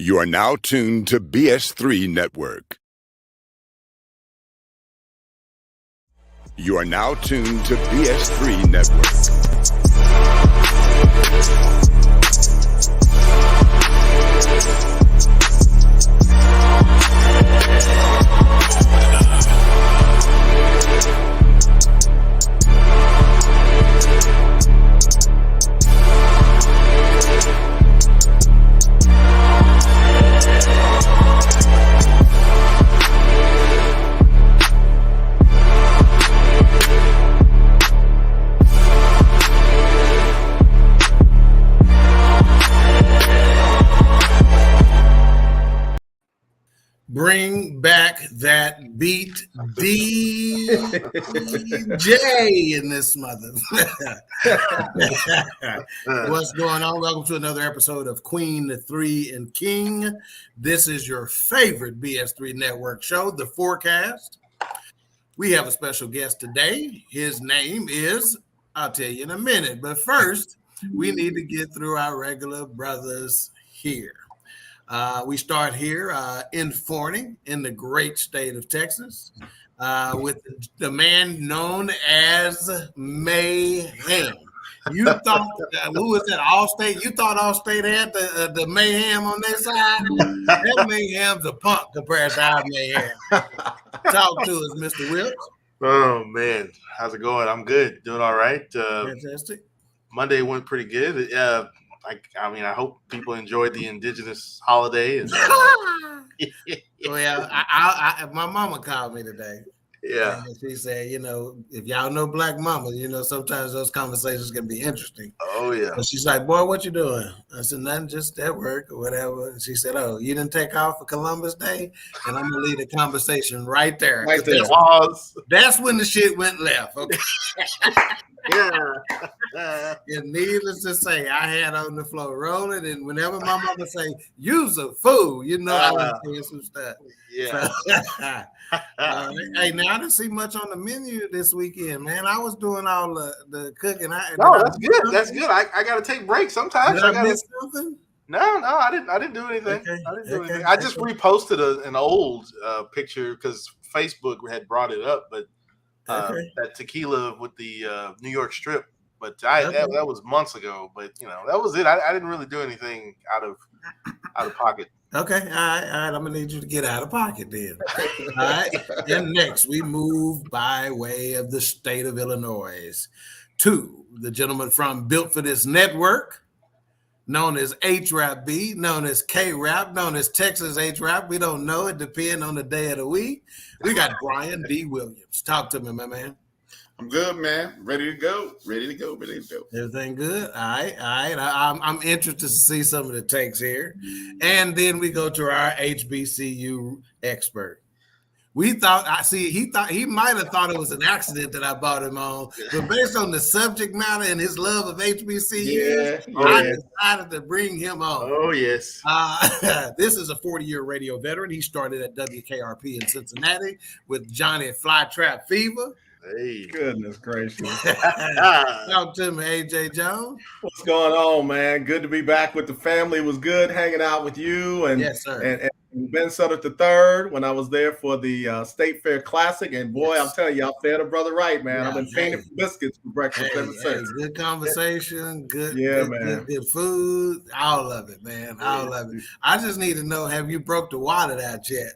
You are now tuned to BS3 Network. You are now tuned to BS3 Network. Bring back that beat, DJ in this mother. What's going on? Welcome to another episode of Queen, the Three, and King. This is your favorite BS3 Network show, the Fourcast. We have a special guest today. His name is, I'll tell you in a minute. But first, we need to get through our regular brothers here. We start here in Forney, in the great state of Texas, with the man known as Mayhem. You thought, who was that, Allstate? You thought Allstate had the Mayhem on their side? That Mayhem's a punk compared to our Mayhem. Talk to us, Mr. Wilkes. Oh, man. How's it going? I'm good. Doing all right. Fantastic. Monday went pretty good. I hope people enjoyed the Indigenous holiday. And, Well, my mama called me today. Yeah. And she said, if y'all know Black Mama, sometimes those conversations can be interesting. Oh, yeah. And she's like, boy, what you doing? I said, nothing, just at work or whatever. And she said, oh, you didn't take off for Columbus Day? And I'm going to leave the conversation right there. Right there. That's when the shit went left. Okay. Yeah. And needless to say, I had on the floor rolling, and whenever my mama say, "You's a fool," I was saying some stuff. Yeah. So, hey, now I didn't see much on the menu this weekend, man. I was doing all the cooking. No, that's good. That's good. I got to take breaks sometimes. Did I miss something? No, I didn't do anything. Okay. I didn't do anything. I just reposted an old picture because Facebook had brought it up, but. That tequila with the New York strip, but that was months ago. But that was it. I didn't really do anything out of pocket. Okay, all right. I'm gonna need you to get out of pocket then. All right. And next, we move by way of the state of Illinois to the gentleman from Built for This Network, known as HRAP-B, known as K-Rap, known as Texas HRAP. We don't know. It depends on the day of the week. We got Brian D. Williams. Talk to me, my man. I'm good, man. Ready to go. Everything good? All right. I'm interested to see some of the takes here. And then we go to our HBCU expert. We thought, he might have thought it was an accident that I brought him on, but based on the subject matter and his love of HBCUs, I decided to bring him on. Oh, yes. This is a 40-year radio veteran. He started at WKRP in Cincinnati with Johnny Flytrap Fever. Hey. Goodness gracious. Talk to me, AJ Jones. What's going on, man? Good to be back with the family. It was good hanging out with you and, yes, sir. and Ben Sutter III when I was there for the State Fair Classic. And boy, yes. I'm telling you, I fed a brother right, man. Yeah, I've been painting for biscuits for breakfast ever since. Good conversation, good food, all of it, man. All of it. I just need to know, have you broke the water out yet?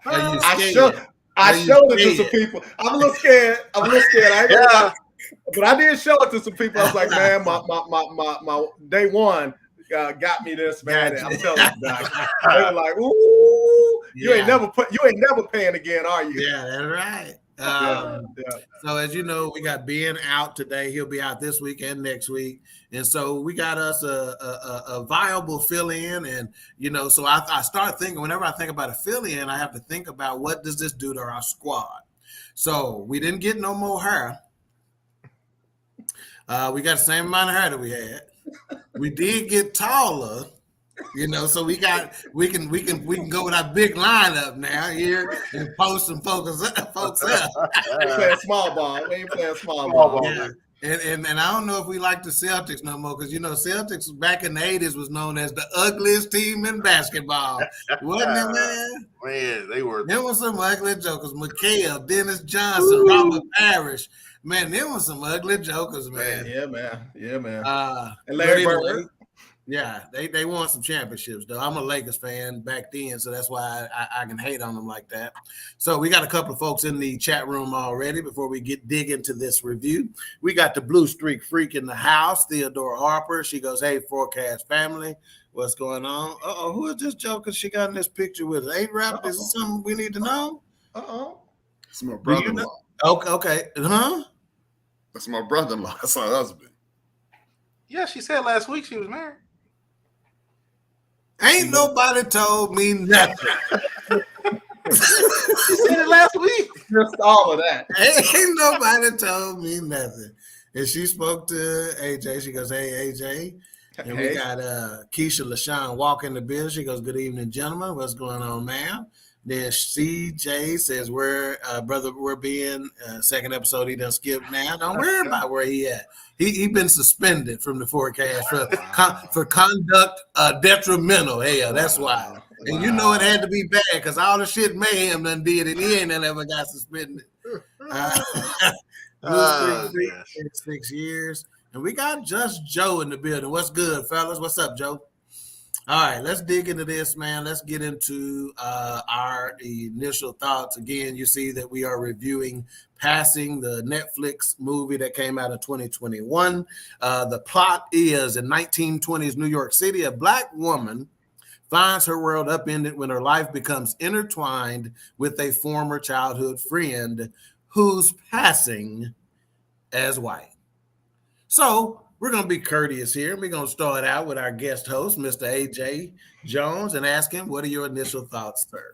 Are you scared? I showed it to some people. I'm a little scared. But I did show it to some people. I was like, man, my day one got me this, man. I'm telling you, Doc. They were like, ooh, you ain't never paying again, are you? Yeah, that's right. So as you know, we got Ben out today. He'll be out this week and next week. And so we got us a viable fill-in. And, so I start thinking, whenever I think about a fill-in, I have to think about what does this do to our squad? So we didn't get no more hair. We got the same amount of hair that we had. We did get taller. So we can go with our big lineup now here and post some folks up. We ain't playing small ball. We ain't playing small ball. Yeah. And I don't know if we like the Celtics no more because Celtics back in the 80s was known as the ugliest team in basketball. Wasn't it, man? Man, they were. There was some ugly jokers. McHale, Dennis Johnson, Robert Parrish. Man, there was some ugly jokers, man. Yeah, man. And Larry Bird. Yeah, they won some championships, though. I'm a Lakers fan back then, so that's why I can hate on them like that. So we got a couple of folks in the chat room already before we dig into this review. We got the Blue Streak Freak in the house, Theodore Harper. She goes, hey, Fourcast family, what's going on? Uh-oh, who is this joker she got in this picture with? A-Rap, is this something we need to know? It's my brother-in-law. Okay. Huh? That's my brother-in-law. That's my husband. Yeah, she said last week she was married. Ain't nobody told me nothing. She said it last week. Just all of that. Ain't nobody told me nothing. And she spoke to AJ. She goes, hey, AJ. And we got Keisha LaShawn walk in the building. She goes, good evening, gentlemen. What's going on, ma'am? Then CJ says, brother, we're being second episode. He done skipped now. Don't worry about where he at. He been suspended from the Fourcast for conduct detrimental. Hell, that's why. And it had to be bad because all the shit Mayhem done did, and he ain't ever got suspended. 6 years. And we got Just Joe in the building. What's good, fellas? What's up, Joe? All right, let's dig into this, man. Let's get into our initial thoughts. Again, you see that we are reviewing Passing, the Netflix movie that came out in 2021. The plot is in 1920s New York City, a Black woman finds her world upended when her life becomes intertwined with a former childhood friend who's passing as white. So we're going to be courteous here. We're going to start out with our guest host, Mr. AJ Jones, and ask him, what are your initial thoughts, sir?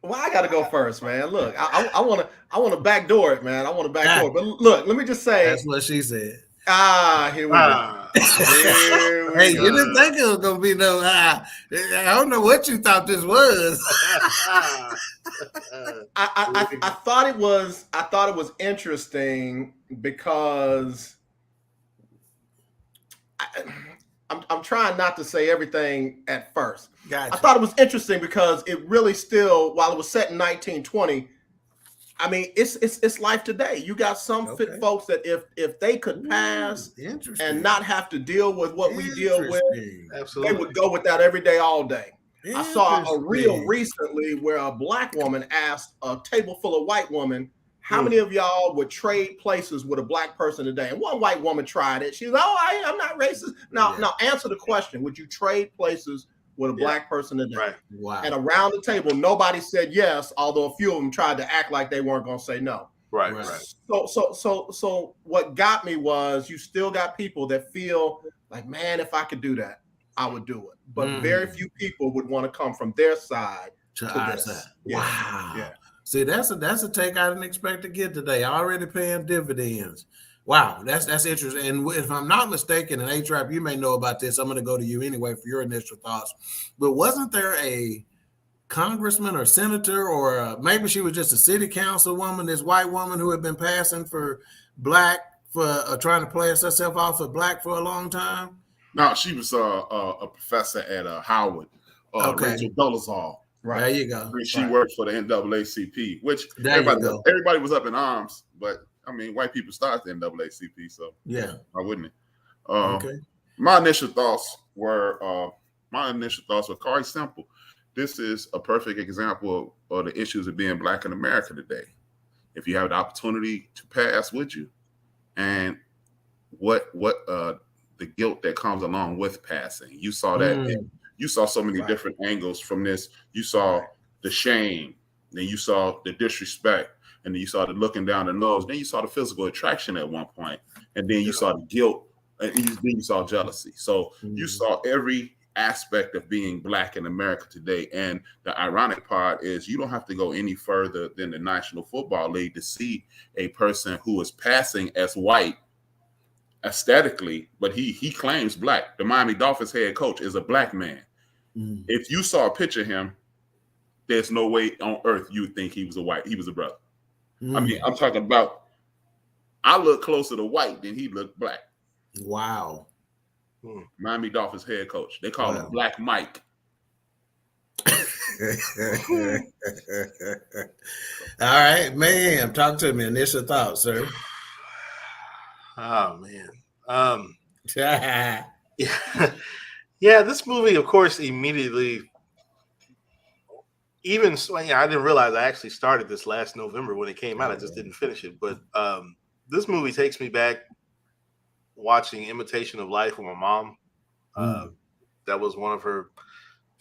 Well, I got to go first, man. Look, I want to backdoor it, man. I want to backdoor it. But look, let me just say. That's what she said. Here we go. Hey, you didn't think it was going to be no, I don't know what you thought this was. I thought it was interesting because I'm trying not to say everything at first. Gotcha. I thought it was interesting because it really still, while it was set in 1920, I mean, it's life today. You got some fit folks that if they could pass and not have to deal with what we deal with, absolutely, they would go with that every day, all day. I saw a reel recently where a Black woman asked a table full of white women, how many of y'all would trade places with a Black person today? And one white woman tried it. She was, I'm not racist. Now answer the question. Would you trade places with a Black person today? Right. Wow. And around the table, nobody said yes, although a few of them tried to act like they weren't going to say no. Right. So what got me was you still got people that feel like, man, if I could do that, I would do it. But very few people would want to come from their side to our this. side. Yeah. Wow. Yeah. See, that's a take I didn't expect to get today. Already paying dividends. Wow, that's interesting. And if I'm not mistaken, and A-Trap, you may know about this. I'm going to go to you anyway for your initial thoughts. But wasn't there a congressman or senator, or maybe she was just a city councilwoman, this white woman who had been passing for Black, for trying to place herself off for Black for a long time? No, she was a professor at Howard, Rachel Dolezal. Right. There you go. She worked for the NAACP, which everybody was up in arms, but I mean, white people started the NAACP, so yeah, why wouldn't it? My initial thoughts were quite simple. This is a perfect example of the issues of being Black in America today. If you have the opportunity to pass, would you? And what the guilt that comes along with passing. You saw that. You saw so many different angles from this. You saw the shame, then you saw the disrespect, and then you saw the looking down the nose. Then you saw the physical attraction at one point, and then you saw the guilt, and then you saw jealousy. So you saw every aspect of being Black in America today. And the ironic part is you don't have to go any further than the National Football League to see a person who is passing as white aesthetically, but he claims black. The Miami Dolphins head coach is a black man. If you saw a picture of him, there's no way on earth you would think he was a brother. I mean, I'm talking about, I look closer to white than he looked black. Wow. Miami Dolphins head coach. They call him Black Mike. All right, man. Talk to me. Initial thoughts, sir. Oh man. Yeah, this movie, of course, immediately. Even I didn't realize I actually started this last November when it came out. I just didn't finish it. But this movie takes me back watching Imitation of Life with my mom. That was one of her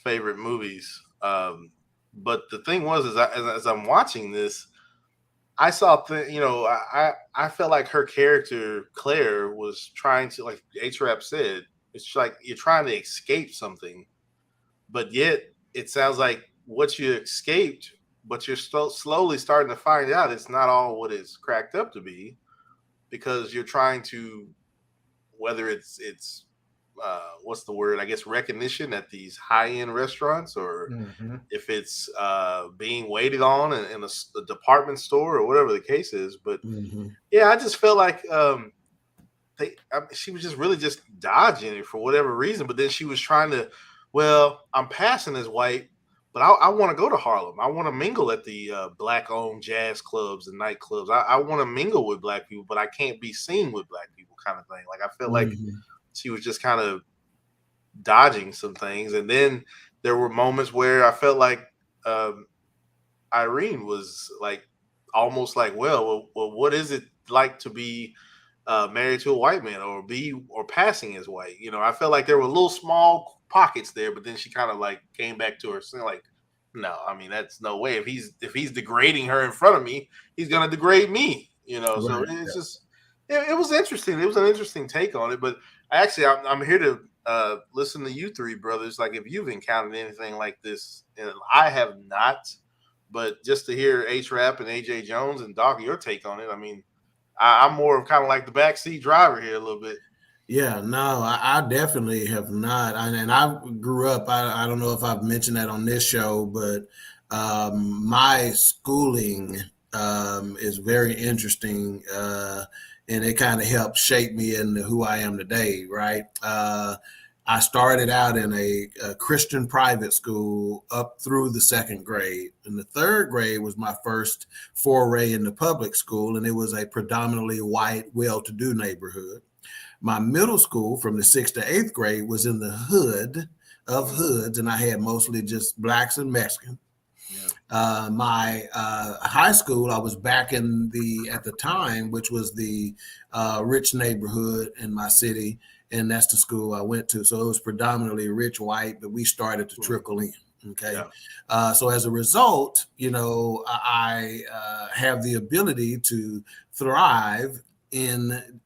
favorite movies. But the thing was, as I'm watching this, I saw, I felt like her character, Claire, was trying to, like H-Rap said, it's like you're trying to escape something, but yet it sounds like what you escaped, but you're slowly starting to find out it's not all what it's cracked up to be, because you're trying to, whether it's what's the word? I guess recognition at these high-end restaurants, or if it's being waited on in a department store or whatever the case is. But yeah, I just felt like she was just really just dodging it for whatever reason. But then she was trying to, well, I'm passing as white, but I want to go to Harlem. I want to mingle at the black-owned jazz clubs and nightclubs. I want to mingle with black people, but I can't be seen with black people, kind of thing. Like, I feel like she was just kind of dodging some things. And then there were moments where I felt like Irene was like, almost like, well, what is it like to be married to a white man, or passing as white? I felt like there were little small pockets there, but then she kind of like came back to her saying, like, no, I mean, that's no way. If he's degrading her in front of me, he's gonna degrade me. Right, so it's just, it was interesting. It was an interesting take on it. But I'm here to listen to you three brothers, like, if you've encountered anything like this. And I have not, but just to hear H-Rap and AJ Jones and Doc, your take on it. I mean, I'm more of kind of like the backseat driver here a little bit. Yeah, no, I definitely have not. And I grew up, I don't know if I've mentioned that on this show, but my schooling is very interesting, and it kind of helped shape me into who I am today, right? I started out in a Christian private school up through the second grade. And the third grade was my first foray into public school, and it was a predominantly white, well-to-do neighborhood. My middle school, from the 6th to 8th grade, was in the hood of hoods, and I had mostly just blacks and Mexicans. Yeah. My high school, I was back in at the time, which was the rich neighborhood in my city, and that's the school I went to. So it was predominantly rich white, but we started to trickle in. Okay. Yeah. So as a result, I have the ability to thrive in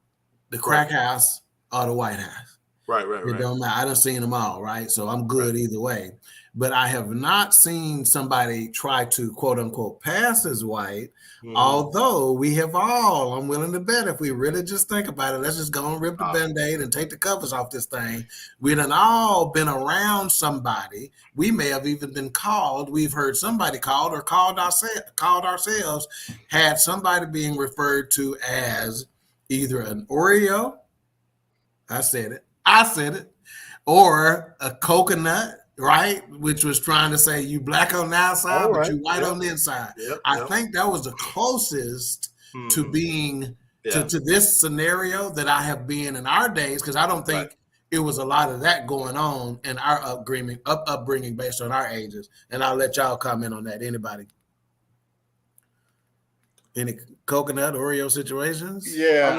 the crack house or the White House. Right. It don't matter. I done seen them all, right? So I'm good either way. But I have not seen somebody try to, quote unquote, pass as white, although we have all, I'm willing to bet, if we really just think about it, let's just go and rip the Band-Aid and take the covers off this thing. We done all been around somebody. We may have even been called. We've heard somebody called or called ourselves, had somebody being referred to as either an Oreo, I said it, or a coconut, right? Which was trying to say you black on the outside, but you white on the inside. I think that was the closest to being to this scenario that I have been in our days, because I don't think it was a lot of that going on in our upbringing based on our ages. And I'll let y'all comment on that. Anybody? Any coconut Oreo situations? Yeah,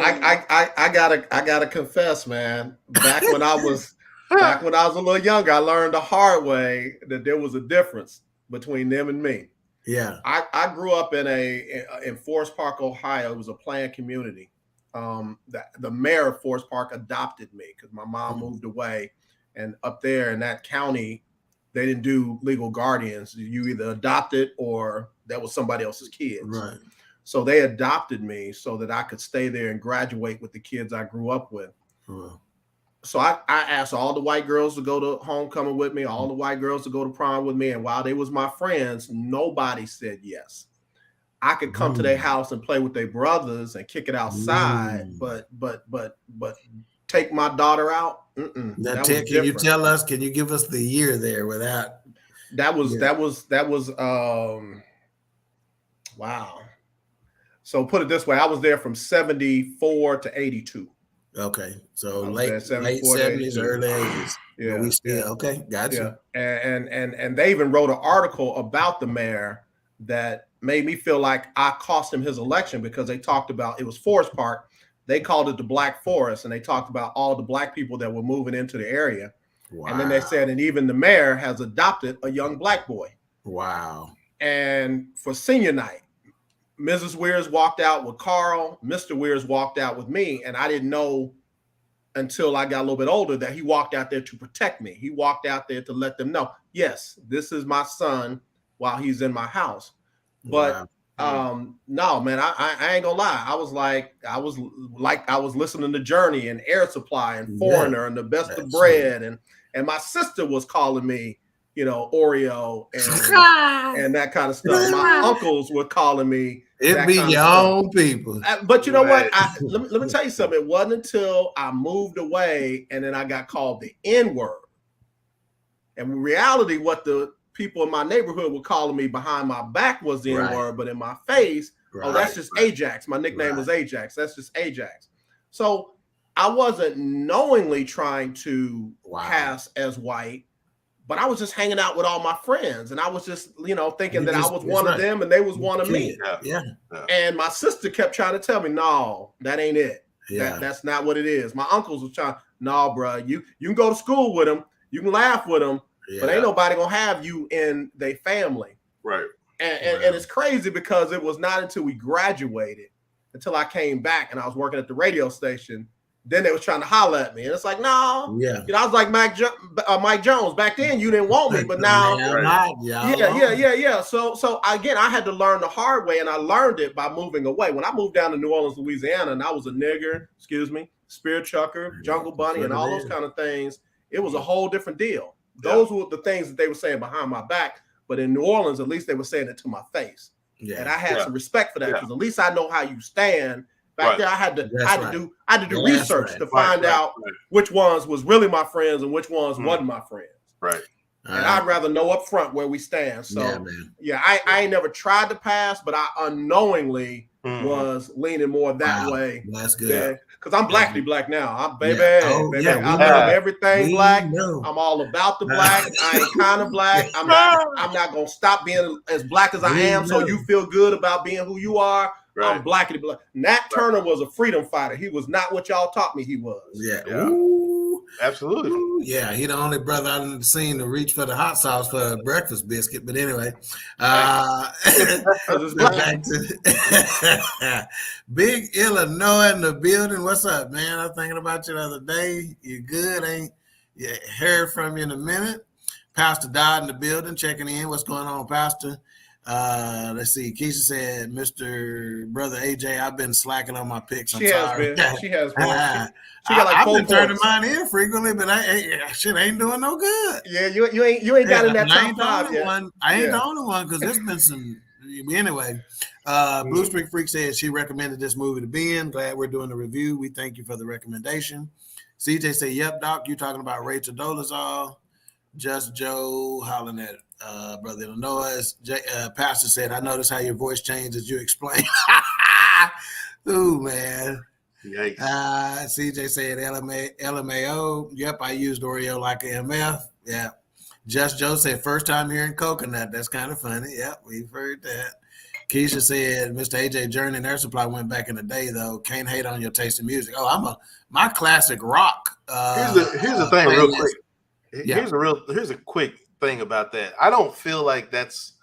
I gotta confess, man. Back when I was a little younger, I learned the hard way that there was a difference between them and me. Yeah, I grew up in Forest Park, Ohio. It was a planned community. The mayor of Forest Park adopted me because my mom moved away, and up there in that county, they didn't do legal guardians. You either adopted or that was somebody else's kids. Right. So they adopted me so that I could stay there and graduate with the kids I grew up with. So I asked all the white girls to go to homecoming with me, all the white girls to go to prom with me. And while they was my friends, nobody said yes. I could come to their house and play with their brothers and kick it outside, but take my daughter out. Now, Ted, can you tell us? Can you give us the year there without? That was wow. So put it this way, I was there from 74 to 82. Okay, so late 70s, early 80s. Yeah, we still okay. Gotcha. Yeah. And they even wrote an article about the mayor that made me feel like I cost him his election, because they talked about, it was Forest Park. They called it the Black Forest, and they talked about all the black people that were moving into the area. Wow. And then they said, and even the mayor has adopted a young black boy. Wow. And for senior night, Mrs. Weirs walked out with Carl. Mr. Weirs walked out with me. And I didn't know until I got a little bit older that he walked out there to protect me. He walked out there to let them know, yes, this is my son while he's in my house. But no, man, I ain't gonna lie. I was like I was listening to Journey and Air Supply and Foreigner and The Best of Bread. And my sister was calling me, Oreo and that kind of stuff. My uncles were calling me. It be your own people. But you know what? Let me tell you something. It wasn't until I moved away and then I got called the N-word. And in reality, what the people in my neighborhood were calling me behind my back was the N-word, but in my face, that's just Ajax. My nickname was Ajax. That's just Ajax. So I wasn't knowingly trying to pass as white, but I was just hanging out with all my friends, and I was just, thinking that I was one of them and they was one of me. Yeah. And my sister kept trying to tell me, no, that ain't it. That's not what it is. My uncles was trying, no, bro, you can go to school with them, you can laugh with them, but ain't nobody gonna have you in their family. Right. And it's crazy because it was not until we graduated, until I came back and I was working at the radio station, then they was trying to holler at me. And it's like, no. Yeah. I was like Mike Jones. Back then you didn't want me, but now. Yeah. So again, I had to learn the hard way, and I learned it by moving away. When I moved down to New Orleans, Louisiana, and I was a nigger, spirit chucker, jungle bunny, and all those kind of things, it was a whole different deal. Those were the things that they were saying behind my back. But in New Orleans, at least they were saying it to my face. Yeah. And I had some respect for that, because at least I know how you stand. Back there, I had to do research to find out which ones was really my friends and which ones wasn't my friends. Right. And I'd rather know up front where we stand. So I ain't never tried to pass, but I unknowingly was leaning more that way. That's good. Because I'm blackly black now. I'm baby. I love everything black. I'm all about the black. I ain't kind of black. I'm not gonna stop being as black as I am. So you feel good about being who you are. Right. I'm blackity black. Nat Turner was a freedom fighter. He was not what y'all taught me he was. Yeah. Ooh. Absolutely. Ooh. Yeah, he the only brother I've seen to reach for the hot sauce for a breakfast biscuit. But anyway, back to Big Illinois in the building. What's up, man? I was thinking about you the other day. You good? Ain't you heard from you in a minute? Pastor Dodd in the building, checking in. What's going on, Pastor? Let's see. Keisha said, Mr. Brother AJ, I've been slacking on my picks. She has been. She has been. She got like I've 4 been turning mine in frequently, but shit ain't doing no good. Yeah, you ain't got in that top 5 yet. I ain't the only one, because there's been some. Anyway, Blue Streak Freak said she recommended this movie to Ben. Glad we're doing the review. We thank you for the recommendation. CJ said, yep, Doc, you talking about Rachel Dolezal. Just Joe hollering at Brother Illinois. Pastor said, I noticed how your voice changed as you explained. Ooh, man. Yikes. CJ said LMAO. Yep, I used Oreo like an MF. Yeah. Just Joe said, first time hearing coconut. That's kind of funny. Yep, we've heard that. Keisha said, Mr. AJ Journey and Air Supply went back in the day, though. Can't hate on your taste in music. Oh, my classic rock. Here's the thing, real quick. Here's a quick thing about that. I don't feel like that's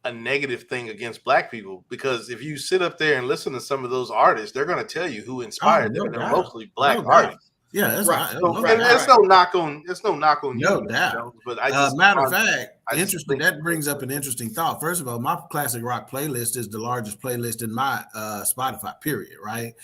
a negative thing against black people, because if you sit up there and listen to some of those artists, they're going to tell you who inspired them. They're mostly black artists. Yeah, that's right. And it's no knock on you, no doubt. Jones, but I just matter of fact, interesting. That brings up an interesting thought. First of all, my classic rock playlist is the largest playlist in my Spotify. Period. Right.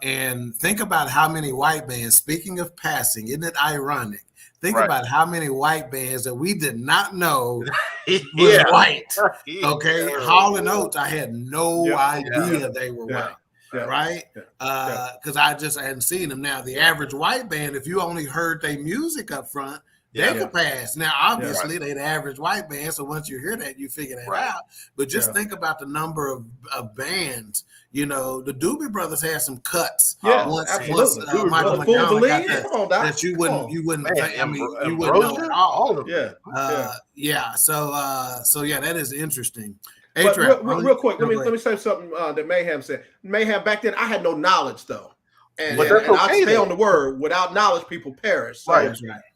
And think about how many white bands. Speaking of passing, isn't it ironic? Think about how many white bands that we did not know was white. Okay, Hall and Oates, I had no idea they were white. Right? Because I hadn't seen them. Now, the average white band, if you only heard their music up front, they could pass. Now, obviously, they're the average white band, so once you hear that, you figure that out. But just think about the number of bands. You know, the Doobie Brothers had some cuts. Once Michael McDonald got that you wouldn't think. I mean, you wouldn't know at all. So that is interesting. But real quick, let me say something that Mayhem said. Mayhem, back then, I had no knowledge, though. And I stay on the word, without knowledge, people perish. So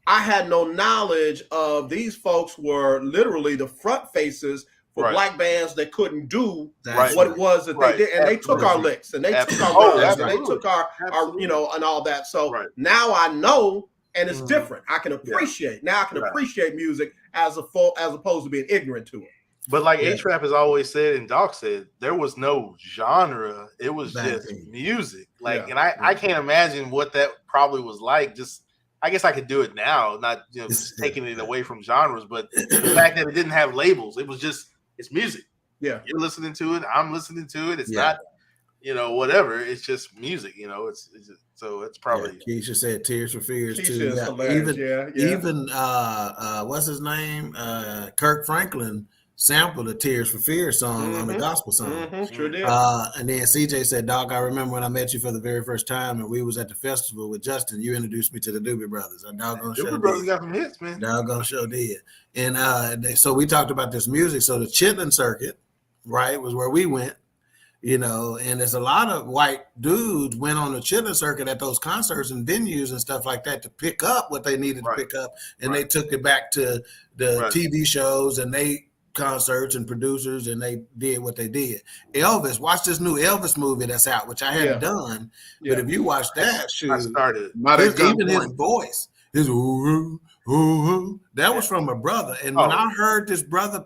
I had no knowledge of these folks were literally the front faces for black bands that couldn't do what it was that they did. And they took our licks, and they took our runs, and they took our and all that. So now I know, and it's different. I can appreciate. Now I can appreciate music as opposed to being ignorant to it. But like A-Trap has always said, and Doc said, there was no genre. It was just music. Like, and I can't imagine what that probably was like. Just, I guess I could do it now, not taking it away from genres, but the fact that it didn't have labels, it was just, it's music. Yeah. You're listening to it. I'm listening to it. It's not, whatever. It's just music, it's just, so it's probably. Keisha said Tears for Fears too. Even what's his name? Kirk Franklin sampled a Tears for Fears song on the gospel song. Sure did. And then CJ said, Doc, I remember when I met you for the very first time and we was at the festival with Justin, you introduced me to the Doobie Brothers. Doobie Brothers got some hits, man. Doggone show did. And so we talked about this music. So the Chitlin Circuit, right, was where we went, and there's a lot of white dudes went on the Chitlin Circuit at those concerts and venues and stuff like that to pick up what they needed to pick up. And they took it back to the TV shows and they concerts and producers, and they did what they did. Elvis, watch this new Elvis movie that's out, which I hadn't done. But if you watch that, even his voice, his ooh, that was from a brother. And when I heard this brother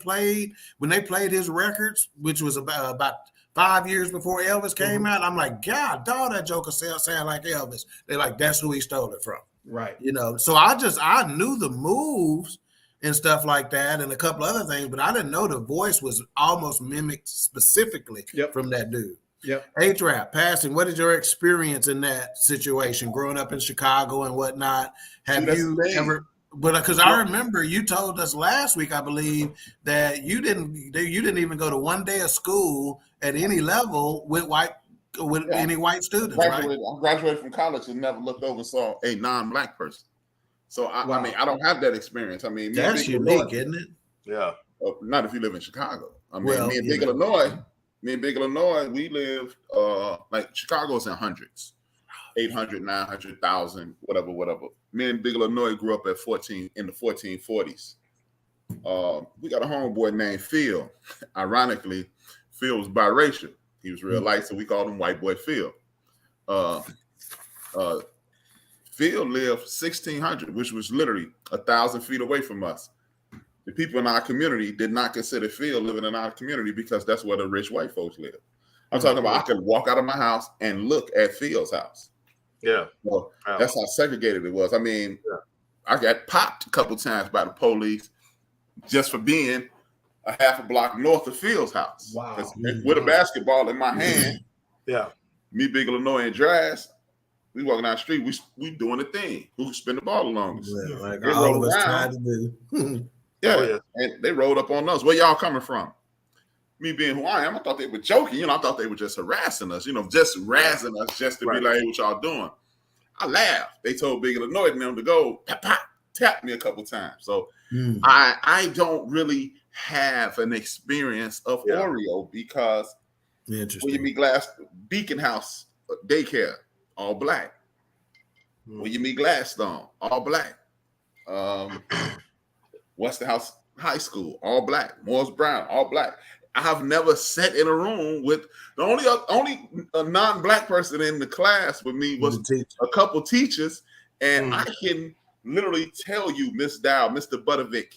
when they played his records, which was about 5 years before Elvis came out, I'm like, God, dog, that Joker sound like Elvis. They're like, that's who he stole it from. Right. So I knew the moves and stuff like that, and a couple other things, but I didn't know the voice was almost mimicked specifically from that dude. A-Trap, passing, what is your experience in that situation, growing up in Chicago and whatnot? Have you ever, because I remember you told us last week, I believe, that you didn't even go to one day of school at any level with any white students, I graduated from college and never looked over saw a non-black person. So I mean, I don't have that experience. I mean, that's unique, isn't it? Yeah. Not if you live in Chicago. I mean, me and Big Illinois, we lived like Chicago's in hundreds, 800, 900,000, whatever. Me and Big Illinois grew up in the 1440s. We got a homeboy named Phil. Ironically, Phil was biracial. He was real light, so we called him White Boy Phil. Phil lived 1,600, which was literally 1,000 feet away from us. The people in our community did not consider Phil living in our community because that's where the rich white folks live. I'm talking about I could walk out of my house and look at Phil's house. Yeah. Well, that's how segregated it was. I mean, I got popped a couple times by the police just for being a half a block north of Phil's house. Wow. With a basketball in my hand. Me, Big Illinois, and Draz, we walking down the street, we doing the thing. Who can spin the ball the longest? Like all of us tried to do. And they rolled up on us. Where y'all coming from? Me being who I am, I thought they were joking. I thought they were just harassing us, just razzing us just to be like, hey, what y'all doing? I laughed. They told Big Illinois and them to go tap me a couple times. So I don't really have an experience of Oreo because when you meet Beacon House daycare, all black. When you meet Gladstone, all black. Weston House High School, all black. Morris Brown, all black. I have never sat in a room with the only non-black person in the class with me was a couple teachers, and I can literally tell you, Miss Dow, Mr. Buttervick,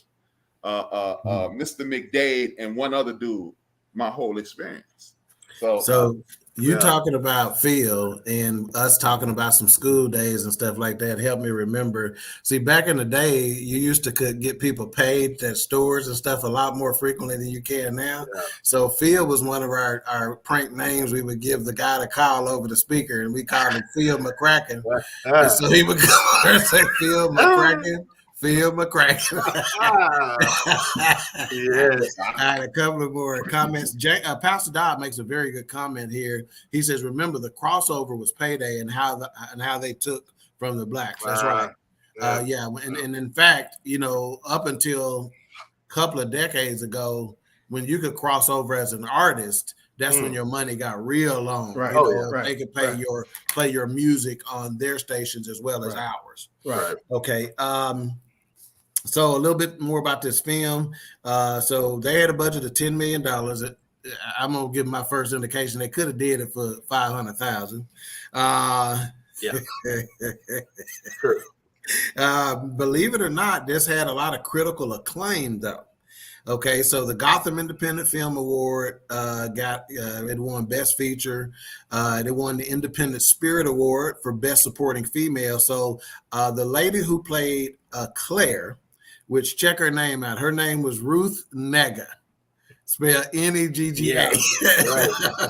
Mr. McDade, and one other dude, my whole experience. So you talking about Phil and us talking about some school days and stuff like that helped me remember. See, back in the day, you used to could get people paid at stores and stuff a lot more frequently than you can now. Yeah. So Phil was one of our prank names. We would give the guy to call over the speaker, and we called him Phil McCracken. And so he would go and say, Phil McCracken. Phil McCracken. Yes. I had a couple of more comments. Pastor Dodd makes a very good comment here. He says, "Remember, the crossover was Payday and how they took from the blacks." That's right. Yeah, and in fact, up until a couple of decades ago, when you could cross over as an artist, that's when your money got real long. Right. They could play your music on their stations as well as ours. Right. Okay. So a little bit more about this film. So they had a budget of $10 million. I'm gonna give my first indication they could have did it for $500,000. Yeah. Believe it or not, this had a lot of critical acclaim, though. Okay, so the Gotham Independent Film Award it won Best Feature. It won the Independent Spirit Award for Best Supporting Female. So the lady who played Claire, which check her name out. Her name was Ruth Negga, spelled Negga. Yeah,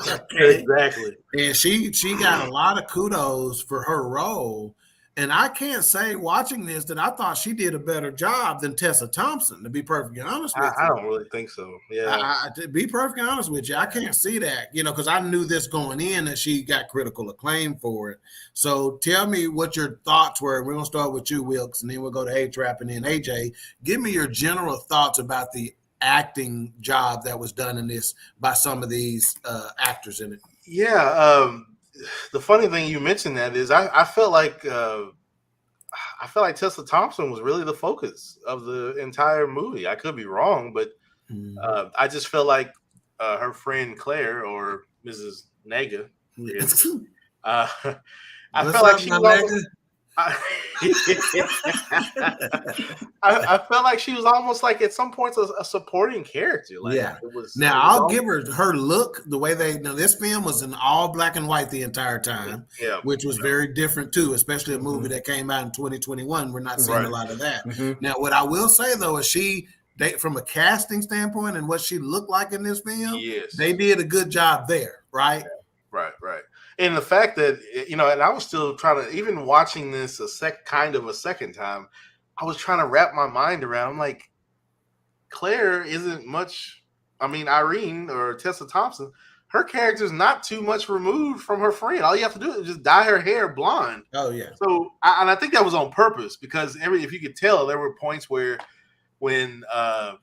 right. Exactly. And she got a lot of kudos for her role. And I can't say watching this that I thought she did a better job than Tessa Thompson, to be perfectly honest with you. I don't really think so. Yeah. To be perfectly honest with you, I can't see that, because I knew this going in that she got critical acclaim for it. So tell me what your thoughts were. We're going to start with you, Wilkes, and then we'll go to A-Trap and then AJ. Give me your general thoughts about the acting job that was done in this by some of these actors in it. Yeah. The funny thing you mentioned that is I felt like Tessa Thompson was really the focus of the entire movie. I could be wrong, but I just felt like her friend Claire or Mrs. Negga. I felt like she was I felt like she was almost like at some points a supporting character. Like, yeah. Now I'll give her look. The way this film was in all black and white the entire time, which was very different too, especially a movie that came out in 2021. We're not seeing a lot of that. Now, what I will say though is from a casting standpoint and what she looked like in this film, they did a good job there, right? Right. And the fact that, and I was still trying to, even watching this a second time, I was trying to wrap my mind around. I'm like, Claire isn't much. I mean, Irene or Tessa Thompson, her character's not too much removed from her friend. All you have to do is just dye her hair blonde. Oh, yeah. So, I think that was on purpose because if you could tell, there were points where when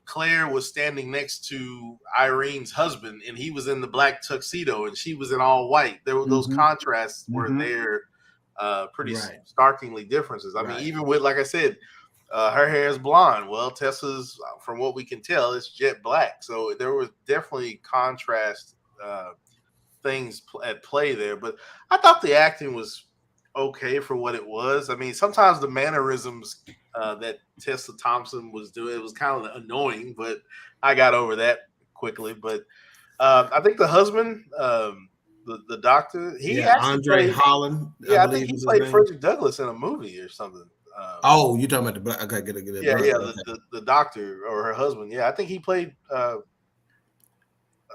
Claire was standing next to Irene's husband and he was in the black tuxedo and she was in all white, there were those contrasts were there, pretty starkingly differences. I mean, even with, like I said, her hair is blonde. Well, Tessa's, from what we can tell, is jet black. So there was definitely contrast things at play there. But I thought the acting was okay for what it was. I mean, sometimes the mannerisms that Tessa Thompson was doing, it was kind of annoying, but I got over that quickly. But I think the husband, the doctor, Andre Holland. I think he played Frederick Douglass in a movie or something. You're talking about the black? Okay, get it. The doctor or her husband. Yeah, I think he played.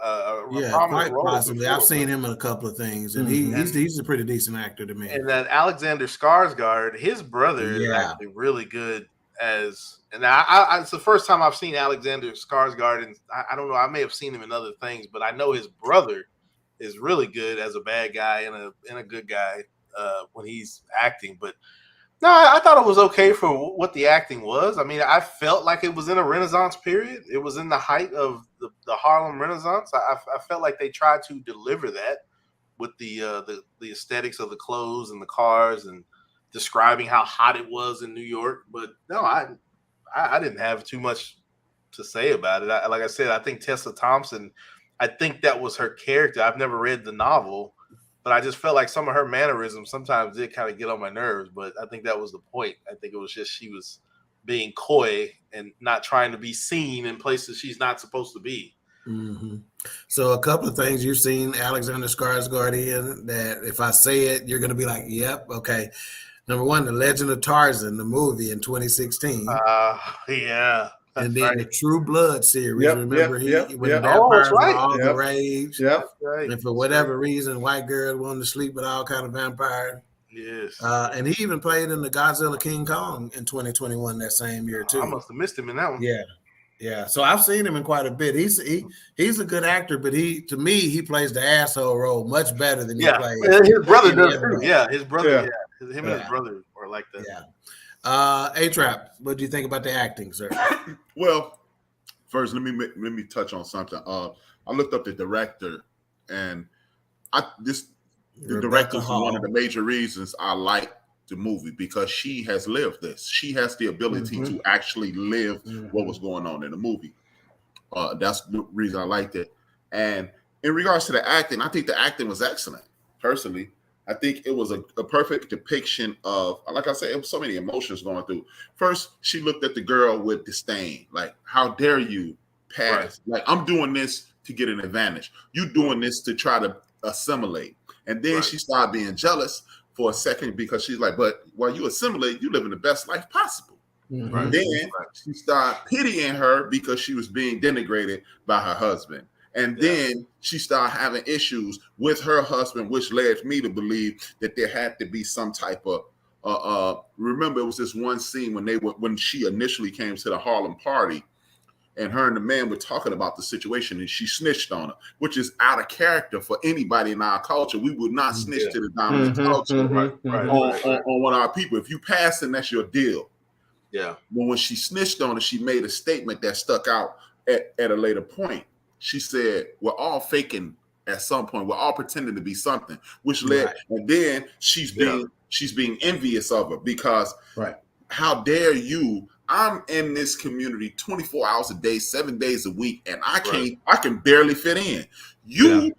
Quite possibly. I've seen him in a couple of things, and he's a pretty decent actor to me. And that Alexander Skarsgård, his brother, is actually really good as. And it's the first time I've seen Alexander Skarsgård, and I don't know. I may have seen him in other things, but I know his brother is really good as a bad guy and a good guy when he's acting. But no, I thought it was okay for what the acting was. I mean, I felt like it was in a Renaissance period. It was in the height of the Harlem Renaissance. I felt like they tried to deliver that with the aesthetics of the clothes and the cars and describing how hot it was in New York. But no, I didn't have too much to say about it. Like I said, I think Tessa Thompson I think that was her character. I've never read the novel, but I just felt like some of her mannerisms sometimes did kind of get on my nerves. But I think that was the point. I think it was just she was being coy and not trying to be seen in places she's not supposed to be. Mm-hmm. So a couple of things you've seen Alexander Skarsgård in that if I say it, you're going to be like, yep, okay. Number one, The Legend of Tarzan, the movie in 2016. Yeah. And then the True Blood series. Yep, Remember when that's vampires were right. all the rage. Yep. Right. And for whatever reason, white girls wanted to sleep with all kind of vampires. Yes. And he even played in the Godzilla King Kong in 2021 that same year too. I must have missed him in that one. Yeah. So I've seen him in quite a bit. He's a good actor, but to me he plays the asshole role much better than he plays. His brother does too. Yeah, his brother. Yeah. Him and his brother are like that. Yeah. A-Trap, what do you think about the acting, sir? Well, first let me touch on something. I looked up the director, and the director is one of the major reasons I like the movie, because she has lived this. She has the ability to actually live what was going on in the movie. That's the reason I liked it. And in regards to the acting, I think the acting was excellent. Personally, I think it was a perfect depiction of, like I said, it was so many emotions going through. First, she looked at the girl with disdain, like, how dare you pass? Like, I'm doing this to get an advantage. You doing this to try to assimilate. And then she started being jealous for a second, because she's like, but while you assimilate, you living the best life possible. Then she started pitying her because she was being denigrated by her husband. And then she started having issues with her husband, which led me to believe that there had to be some type of remember, it was this one scene when she initially came to the Harlem party, and her and the man were talking about the situation, and she snitched on her, which is out of character for anybody in our culture. We would not snitch to the dominant culture on one of our people. If you pass, then that's your deal. Yeah. But when she snitched on her, she made a statement that stuck out at a later point. She said, we're all faking at some point. We're all pretending to be something, which led, and then she's being envious of her, because how dare you? I'm in this community 24 hours a day, 7 days a week, and I can barely fit in. You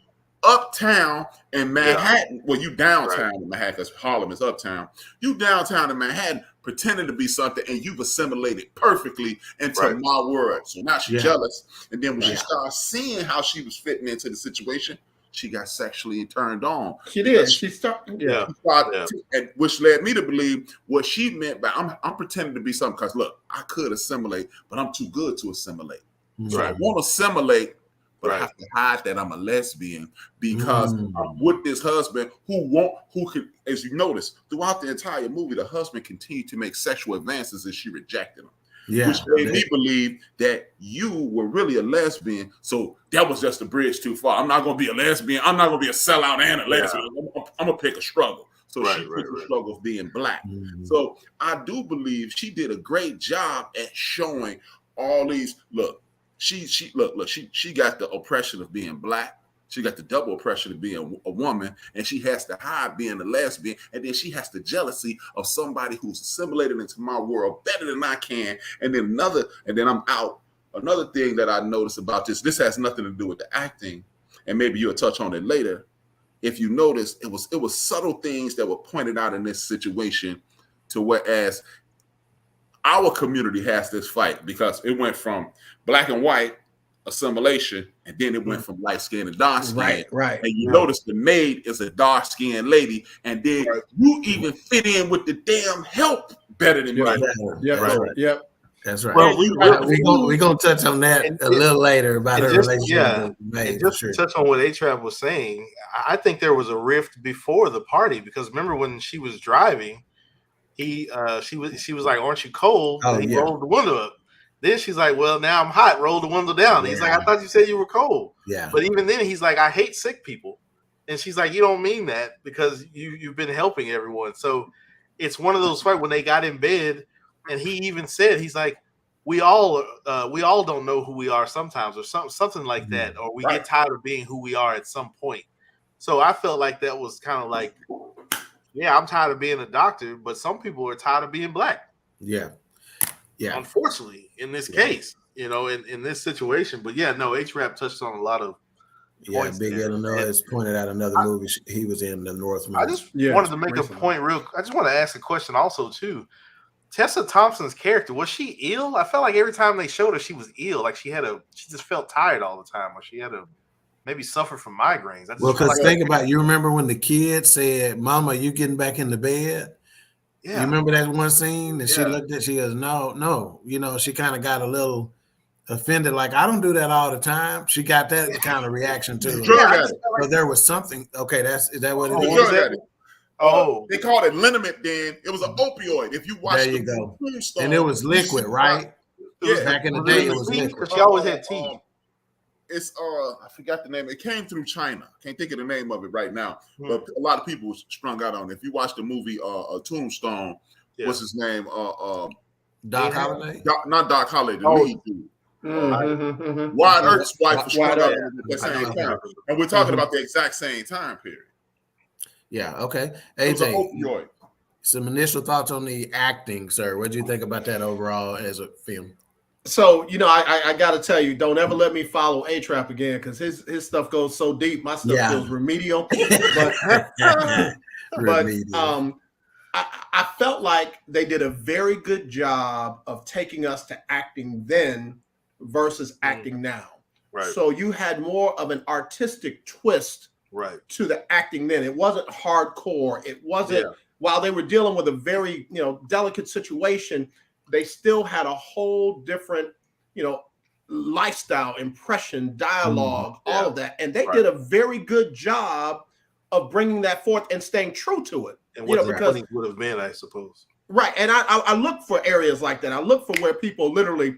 uptown in Manhattan, well, you downtown in Manhattan, because Harlem is uptown. You downtown in Manhattan pretending to be something, and you've assimilated perfectly into my world. So now she's jealous. And then when she started seeing how she was fitting into the situation, she got sexually turned on. She did. She started, and which led me to believe what she meant by I'm pretending to be something, because look, I could assimilate, but I'm too good to assimilate. So I won't assimilate, but I have to hide that I'm a lesbian, because I'm with this husband who could, as you notice, throughout the entire movie, the husband continued to make sexual advances and she rejected him. Which made me believe that you were really a lesbian. So that was just a bridge too far. I'm not going to be a lesbian. I'm not going to be a sellout and a lesbian. I'm going to pick a struggle. So she picked the struggle of being black. So I do believe she did a great job at showing all these. Look, she got the oppression of being black. She got the double oppression of being a woman, and she has to hide being a lesbian, and then she has the jealousy of somebody who's assimilated into my world better than I can, and then I'm out. Another thing that I noticed about this has nothing to do with the acting, and maybe you'll touch on it later. If you notice, it was subtle things that were pointed out in this situation, to whereas our community has this fight, because it went from black and white assimilation, and then it went from light skin to dark skin. And you notice the maid is a dark skinned lady, and then you even fit in with the damn help better than me. That's right. Well, we're gonna touch on that a little later about her relationship. To touch on what A-Trap was saying, I think there was a rift before the party, because remember when she was driving, she was like, "Aren't you cold?" And he rolled the window up. Then she's like, well, now I'm hot. Roll the window down. He's like, I thought you said you were cold. But even then, he's like, I hate sick people. And she's like, you don't mean that, because you've been helping everyone. So it's one of those fights when they got in bed, and he even said, he's like, we all don't know who we are sometimes, or something like that, or we get tired of being who we are at some point. So I felt like that was kind of like, I'm tired of being a doctor, but some people are tired of being black. Unfortunately, in this case, in this situation. But A-Trap touched on a lot of Yeah, Big Illinois has pointed out another movie he was in, the Northman. I just wanted to make a point I just want to ask a question also too. Tessa Thompson's character, was she ill? I felt like every time they showed her, she was ill. Like she just felt tired all the time, or she had maybe suffer from migraines. Because think about it. You remember when the kid said, "Mama, you getting back in the bed?" Yeah. You remember that one scene? And she looked at, she goes, no. You know, she kind of got a little offended, like, I don't do that all the time. She got that kind of reaction too. So there was something. Okay, is that what it is? They called it liniment then. It was an opioid. If you watch there you go. And it was liquid, right? Back in the day, it was liquid. She always had tea. It's I forgot the name. It came through China. Can't think of the name of it right now. But a lot of people sprung out on it. If you watch the movie Tombstone, what's his name? Doc Holliday? Not Doc Holliday, the lead dude. Wyatt Earp's wife was sprung out at the same time. And we're talking about the exact same time period. Yeah, okay. AJ, some initial thoughts on the acting, sir. What do you think about that overall as a film? So, you know, I got to tell you, don't ever let me follow A-Trap again because his stuff goes so deep. My stuff feels remedial. But I felt like they did a very good job of taking us to acting then versus acting now. Right. So you had more of an artistic twist to the acting then. It wasn't hardcore. It wasn't, while they were dealing with a very, delicate situation, they still had a whole different, lifestyle, impression, dialogue, all of that. And they did a very good job of bringing that forth and staying true to it. And what the funny would have been, I suppose. Right. And I look for areas like that. I look for where people literally,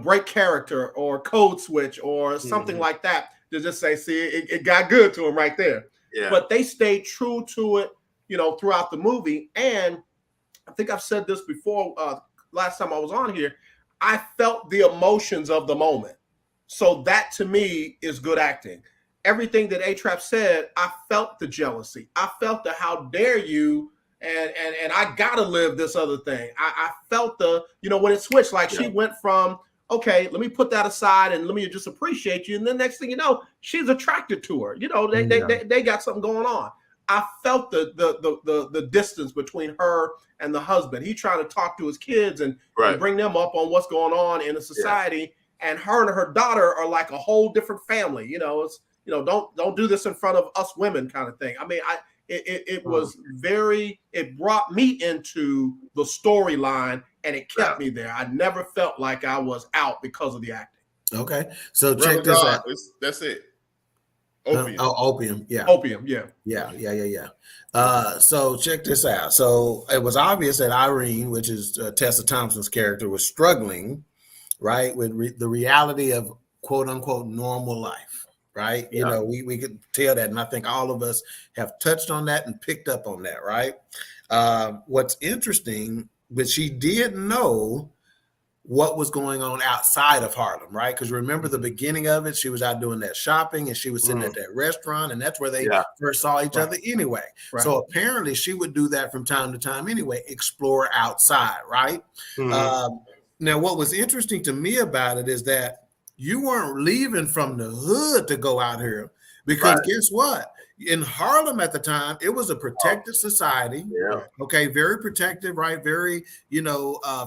break character or code switch or something like that to just say, see, it got good to them right there. Yeah. But they stayed true to it, throughout the movie. And I think I've said this before, last time I was on here, I felt the emotions of the moment. So that to me is good acting. Everything that A-Trap said, I felt the jealousy. I felt the how dare you, and I gotta live this other thing. I felt the, when it switched, like she went from, okay, let me put that aside and let me just appreciate you. And then next thing you know, she's attracted to her. They got something going on. I felt the distance between her and the husband. He trying to talk to his kids and bring them up on what's going on in the society. And her and her daughter are like a whole different family. It's don't do this in front of us women kind of thing. I mean, it was it brought me into the storyline and it kept me there. I never felt like I was out because of the acting. Okay, so check this out. That's it. Opium. Opium. Yeah. Opium. Yeah. Yeah. So check this out. So it was obvious that Irene, which is Tessa Thompson's character, was struggling, right, with the reality of quote unquote normal life, right? Yeah. We could tell that, and I think all of us have touched on that and picked up on that, right? What's interesting, but she did know what was going on outside of Harlem, right? Because remember the beginning of it, she was out doing that shopping and she was sitting at that restaurant, and that's where they first saw each other anyway. Right. So apparently she would do that from time to time anyway, explore outside, right? Now, what was interesting to me about it is that you weren't leaving from the hood to go out here because guess what? In Harlem at the time, it was a protected society. Yeah. Okay, very protected, right? Very,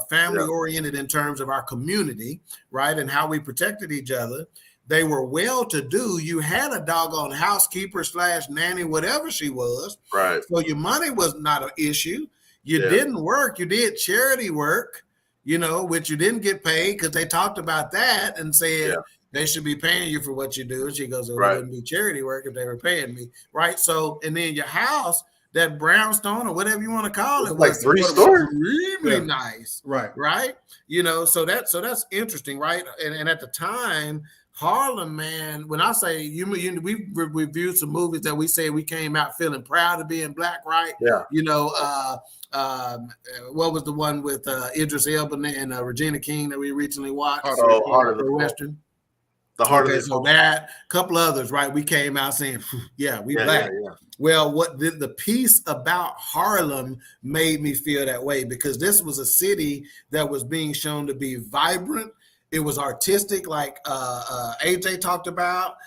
family oriented in terms of our community, right? And how we protected each other. They were well-to-do. You had a doggone housekeeper / nanny, whatever she was. Right. So your money was not an issue. You didn't work. You did charity work, which you didn't get paid because they talked about that and said, they should be paying you for what you do. And she goes, it wouldn't be charity work if they were paying me. Right. So, and then your house, that brownstone or whatever you want to call it, was like 3 stories. Really nice. Right. Right. So that's interesting. Right. And at the time, Harlem, man, when I say we reviewed some movies that we say we came out feeling proud of being black, right? Yeah. What was the one with Idris Elba and Regina King that we recently watched? Heart of the Western. The Heart of the So that, a couple others, right? We came out saying, we black. Yeah. Well, what the piece about Harlem made me feel that way because this was a city that was being shown to be vibrant. It was artistic, like AJ talked about.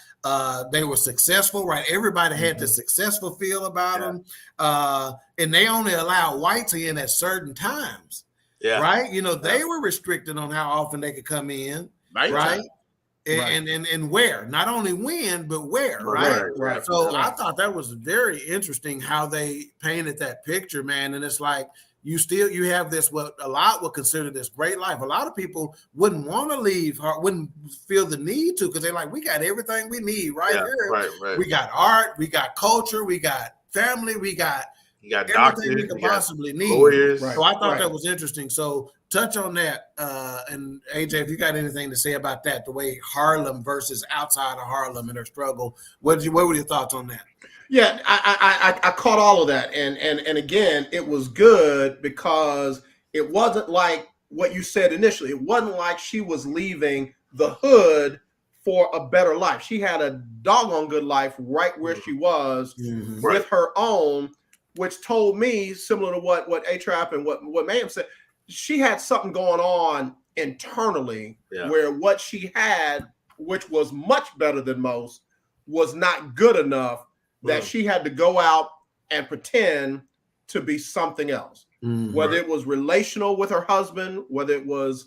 They were successful, right? Everybody had the successful feel about them. And they only allowed whites in at certain times. Yeah. Right. You know, they were restricted on how often they could come in. Right. And where, not only when, but where, right? So I thought that was very interesting how they painted that picture, man. And it's like, you have this, what a lot would consider this great life. A lot of people wouldn't want to leave, wouldn't feel the need to, because they're like, we got everything we need here. Right. We got art, we got culture, we got family, we got everything doctors, we could possibly need. Lawyers. So I thought that was interesting. So touch on that. And AJ, if you got anything to say about that, the way Harlem versus outside of Harlem and their struggle, what were your thoughts on that? Yeah, I caught all of that, and again, it was good because it wasn't like what you said initially. It wasn't like she was leaving the hood for a better life. She had a doggone good life right where she was with her own, which told me, similar to what A-Trap and what Mayhem said, she had something going on internally where what she had, which was much better than most, was not good enough. That she had to go out and pretend to be something else, whether it was relational with her husband, whether it was,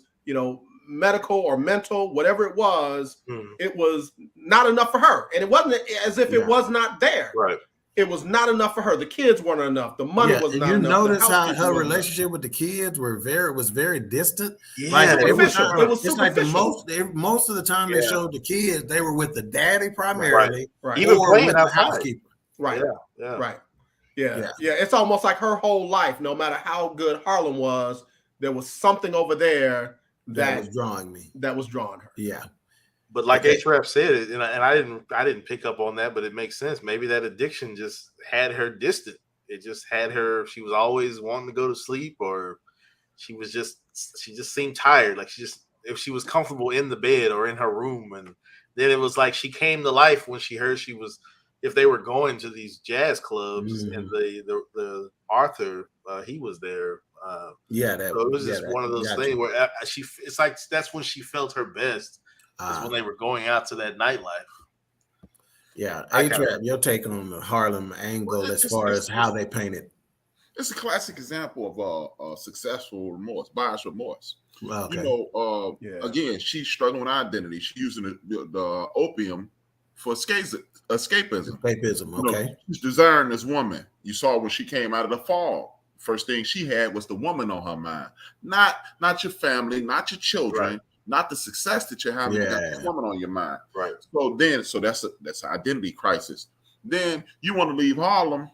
medical or mental, whatever it was not enough for her. And it wasn't as if it was not there. Right. It was not enough for her. The kids weren't enough. The money was not enough. You notice how her relationship with the kids was very distant. Yeah, it was superficial. Like most of the time they showed the kids, they were with the daddy primarily, right. Even playing with the housekeeper. Right. Yeah. It's almost like her whole life, no matter how good Harlem was, there was something over there that was drawing me. That was drawing her. Yeah. But like A-Trap said, and I didn't pick up on that, but it makes sense. Maybe that addiction just had her distant. It just had her. She was always wanting to go to sleep, or she just seemed tired. Like if she was comfortable in the bed or in her room, and then it was like she came to life when she heard if they were going to these jazz clubs and the Arthur he was there. So it was just one of those things where it's like that's when she felt her best. When they were going out to that nightlife. Yeah, A-Trap, your take on the Harlem angle as far as how they paint it. It's a classic example of successful remorse, buyer's remorse. Okay. Again, she's struggling with identity. She's using the opium for escapism. Okay. She's desiring this woman. You saw when she came out of the fall. First thing she had was the woman on her mind, not your family, not your children. Right. Not the success that you're having, you got this woman on your mind. Right. So that's an identity crisis. Then you want to leave Harlem,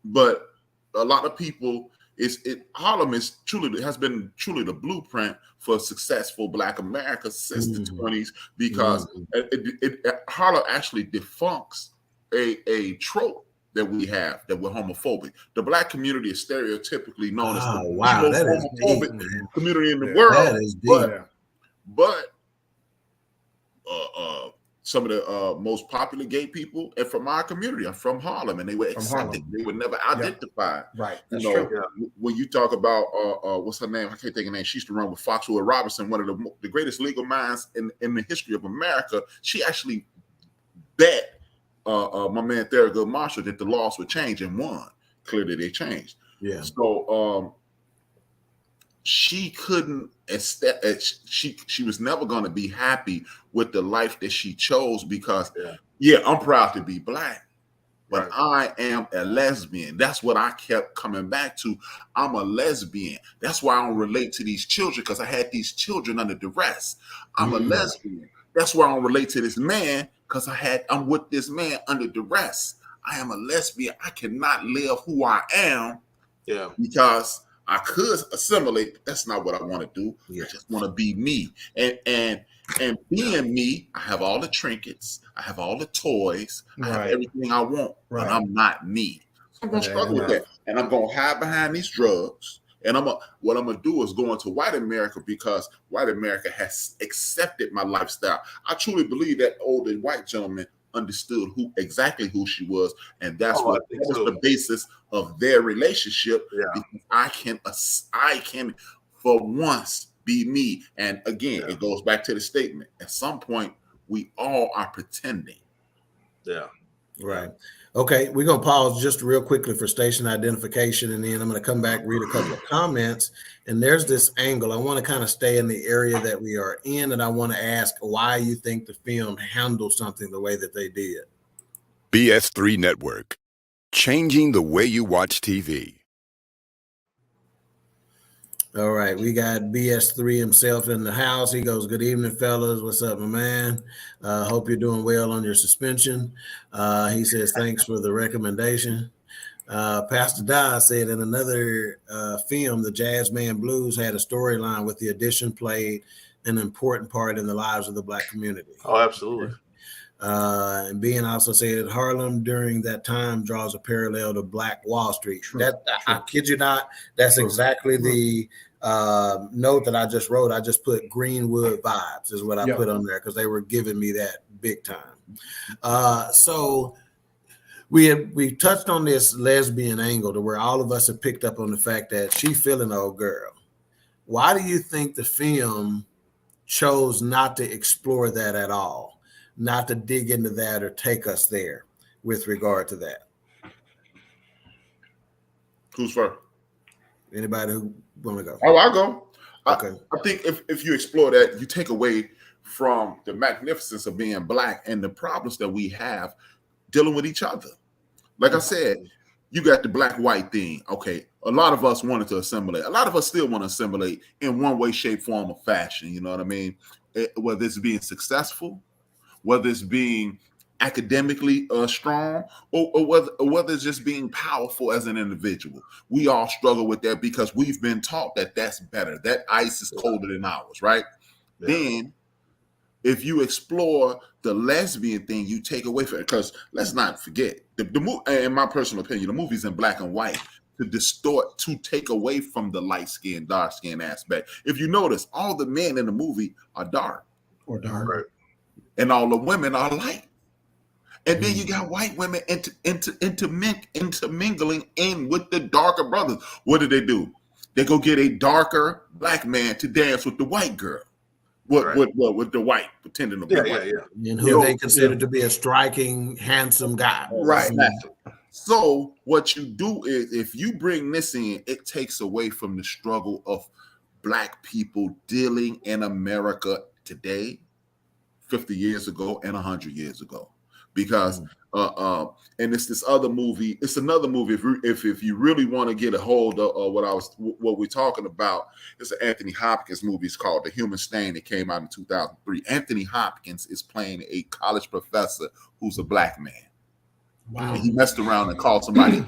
but a lot of people Harlem has been truly the blueprint for successful Black America since the 20s because Harlem actually defunks a trope that we have that we're homophobic. The Black community is stereotypically known as the most homophobic community in the world. That is deep. But some of the most popular gay people are from our community are from Harlem, and they were accepted. They were never identified. Right. That's true. When you talk about what's her name? I can't think of her name. She used to run with Foxwood Robinson, one of the greatest legal minds in the history of America. She actually bet my man Thurgood Marshall that the laws would change and won. Clearly they changed. Yeah. So she couldn't she was never going to be happy with the life that she chose because I'm proud to be Black, but I am a lesbian. That's what I kept coming back to. I'm a lesbian. That's why I don't relate to these children because I had these children under duress. I'm a lesbian. That's why I don't relate to this man because I'm with this man under duress. I am a lesbian. I cannot live who I am because I could assimilate, but that's not what I want to do. I just want to be me. And being me, I have all the trinkets, I have all the toys, I have everything I want, but I'm not me. So I'm going to struggle with that. And I'm going to hide behind these drugs. And what I'm going to do is go into white America because white America has accepted my lifestyle. I truly believe that older white gentleman understood exactly who she was, and that was the basis of their relationship. Because I can for once be me. And again, it goes back to the statement. At some point, we all are pretending. Yeah. Right. Okay, we're going to pause just real quickly for station identification, and then I'm going to come back, read a couple of comments. And there's this angle. I want to kind of stay in the area that we are in, and I want to ask why you think the film handled something the way that they did. BS3 Network, changing the way you watch TV. All right, we got BS3 himself in the house. He goes, "Good evening, fellas. What's up, my man? Hope you're doing well on your suspension." He says, "Thanks for the recommendation." Pastor Don said, in another film, The Jazzman Blues had a storyline with the addition played an important part in the lives of the Black community. Oh, absolutely. And Ben also said Harlem during that time draws a parallel to Black Wall Street. I kid you not, that's exactly the note that I just wrote. I just put Greenwood vibes is what I put on there because they were giving me that big time. So we touched on this lesbian angle to where all of us have picked up on the fact that she feeling old girl. Why do you think the film chose not to explore that at all? Not to dig into that or take us there with regard to that? Who's first? Anybody who want to go? Oh, I'll go. Okay. I think if you explore that, you take away from the magnificence of being Black and the problems that we have dealing with each other. Like I said, you got the Black-white thing. Okay, a lot of us wanted to assimilate. A lot of us still want to assimilate in one way, shape, form, or fashion. You know what I mean? Whether it's being successful, whether it's being academically strong, or whether it's just being powerful as an individual. We all struggle with that because we've been taught that that's better. That ice is colder than ours, right? Yeah. Then, if you explore the lesbian thing, you take away from it. Because let's not forget, the movie, in my personal opinion, the movie's in black and white to distort, to take away from the light skin, dark skin aspect. If you notice, all the men in the movie are dark. Or dark. Right. And all the women are light. And then you got white women intermingling in with the darker brothers. What do? They go get a darker Black man to dance with the white girl. With the white, pretending to be white. Yeah. And who they consider to be a striking, handsome guy. Right. So what you do is, if you bring this in, it takes away from the struggle of Black people dealing in America today, 50 years ago, and 100 years ago. Because and it's this other movie. It's another movie. If you really want to get a hold of what we're talking about, it's an Anthony Hopkins movie. It's called The Human Stain. It came out in 2003. Anthony Hopkins is playing a college professor who's a Black man. Wow. And he messed around and called somebody.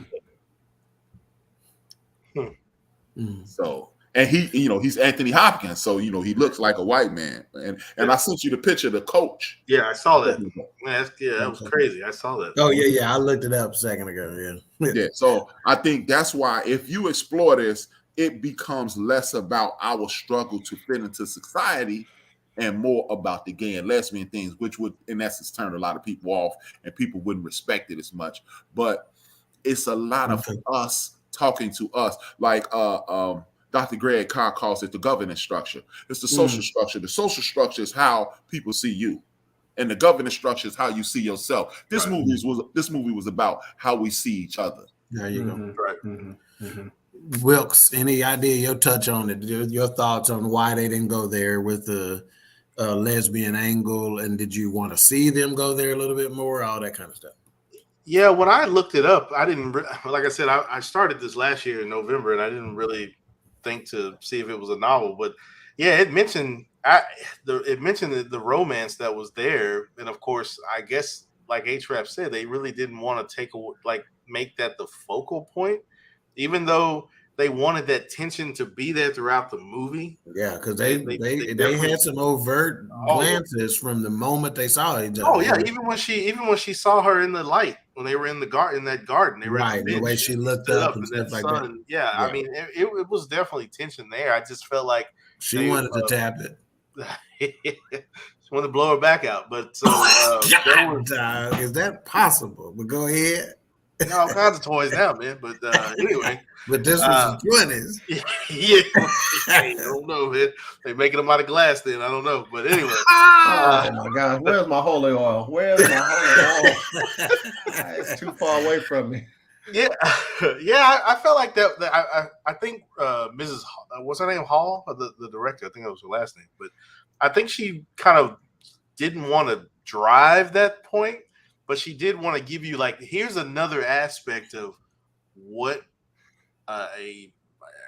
So. And he's Anthony Hopkins, so he looks like a white man. And I sent you the picture of the coach. Yeah, I saw that. That was crazy. I saw that. Oh yeah, I looked it up a second ago. Yeah. So I think that's why if you explore this, it becomes less about our struggle to fit into society and more about the gay and lesbian things, which would, in essence, turn a lot of people off, and people wouldn't respect it as much. But it's a lot of us talking to us, like Dr. Greg Carr calls it the governance structure. It's the social structure. The social structure is how people see you, and the governance structure is how you see yourself. This movie was about how we see each other. There you go. Right. Wilkes, any idea? Your touch on it? Your thoughts on why they didn't go there with the lesbian angle, and did you want to see them go there a little bit more? All that kind of stuff. Yeah, when I looked it up, I didn't. Like I said, I started this last year in November, and I didn't really think to see if it was a novel, but yeah, it mentioned the romance that was there, and of course, I guess like H-Rap said, they really didn't want to make that the focal point, even though they wanted that tension to be there throughout the movie. Yeah, because they had some overt glances from the moment they saw each other. Oh yeah, even when she saw her in the light when they were in the garden, they were right. The way she looked up and stuff like that. Yeah, I mean, it was definitely tension there. I just felt like she wanted to tap it. She wanted to blow her back out, but is that possible? But go ahead. You got all kinds of toys now, man. But anyway. But this was the 20s. Yeah. I don't know, man. They making them out of glass then. I don't know. But anyway. Oh my gosh. Where's my holy oil? Where's my holy oil? It's too far away from me. Yeah. Yeah. I felt like that. I think Mrs. What's her name? Hall? The director. I think that was her last name. But I think she kind of didn't want to drive that point. But she did want to give you, like, here's another aspect of what I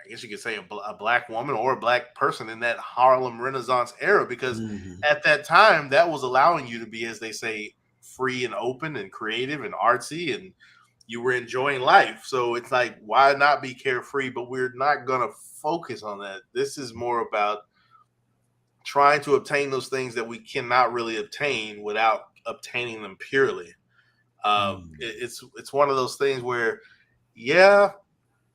guess you could say a black woman or a black person in that Harlem Renaissance era, because at that time that was allowing you to be, as they say, free and open and creative and artsy, and you were enjoying life. So it's like, why not be carefree? But we're not going to focus on that. This is more about trying to obtain those things that we cannot really obtain without obtaining them purely. It's one of those things where, yeah,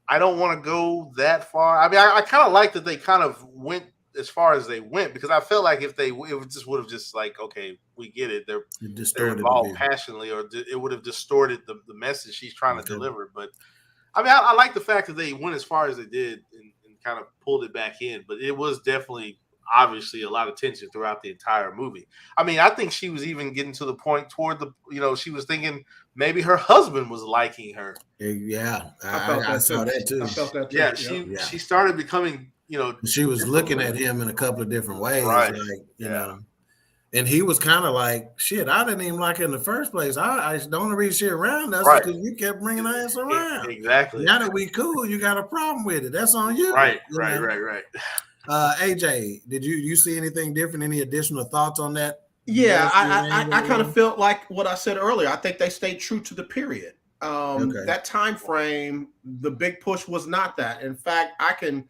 I don't want to go that far. I mean, I kind of like that they kind of went as far as they went, because I felt like if it just would have just like, okay, we get it. They're involved passionately, or it would have distorted the message she's trying to deliver. But I mean, I like the fact that they went as far as they did and kind of pulled it back in. But it was definitely, obviously, a lot of tension throughout the entire movie. I mean, I think she was even getting to the point toward she was thinking maybe her husband was liking her. Yeah, I saw that too. I felt that too. Yeah, she started becoming, she was looking at him in a couple of different ways, right. Like, you know, and he was kind of like, shit, I didn't even like her in the first place. I the only reason she around us is because you kept bringing her ass around. Exactly. Now that we cool, you got a problem with it. That's on you. Right. AJ, did you see anything different? Any additional thoughts on that? Yeah, I kind of felt like what I said earlier. I think they stayed true to the period. That time frame, the big push was not that. In fact, I can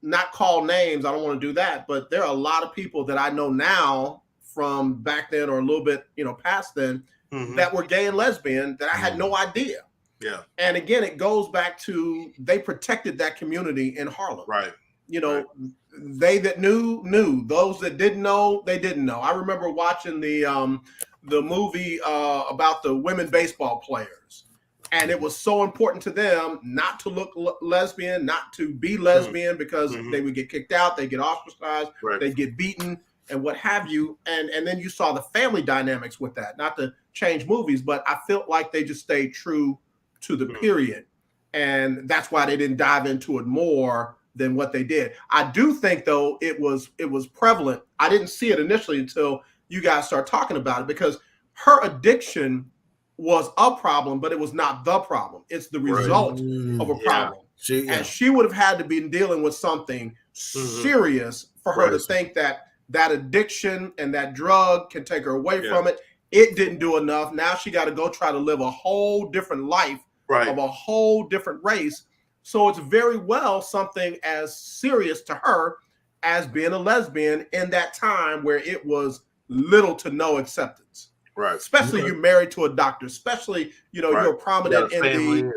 not call names. I don't want to do that, but there are a lot of people that I know now from back then or a little bit, past then, that were gay and lesbian that I had no idea. Yeah. And again, it goes back to they protected that community in Harlem. Right. They that knew. Those that didn't know, they didn't know. I remember watching the movie about the women baseball players, and it was so important to them not to look lesbian, not to be lesbian, because they would get kicked out, they get ostracized, they get beaten, and what have you. And then you saw the family dynamics with that. Not to change movies, but I felt like they just stayed true to the period, and that's why they didn't dive into it more than what they did. I do think, though, it was prevalent. I didn't see it initially until you guys start talking about it, because her addiction was a problem, but it was not the problem. It's the result of a problem. And she would have had to be dealing with something serious for her to think that addiction and that drug can take her away from it. It didn't do enough. Now she got to go try to live a whole different life of a whole different race. So it's very well something as serious to her as being a lesbian in that time where it was little to no acceptance. Right. Especially you're married to a doctor, especially, you're prominent in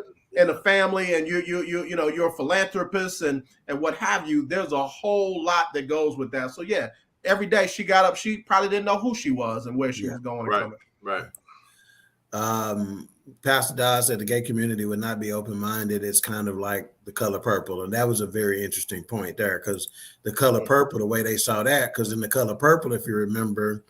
the family, and you're a philanthropist and what have you. There's a whole lot that goes with that. So yeah, every day she got up, she probably didn't know who she was and where she was going. Right. Pastor Dodd said the gay community would not be open-minded. It's kind of like The Color Purple. And that was a very interesting point there, because The Color Purple, the way they saw that, because in The Color Purple, if you remember,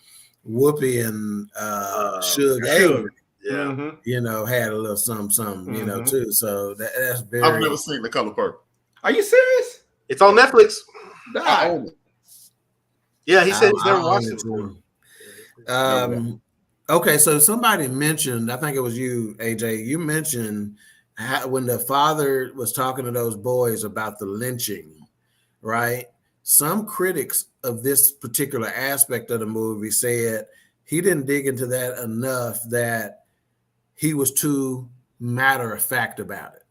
Whoopi and Suge Avery, had a little something, too. So that's very... I've never seen The Color Purple. Are you serious? It's on Netflix. I own it. Yeah, he said he's never watched it. Okay, so somebody mentioned, I think it was you, AJ, you mentioned when the father was talking to those boys about the lynching, right? Some critics of this particular aspect of the movie said he didn't dig into that enough, that he was too matter of fact about it.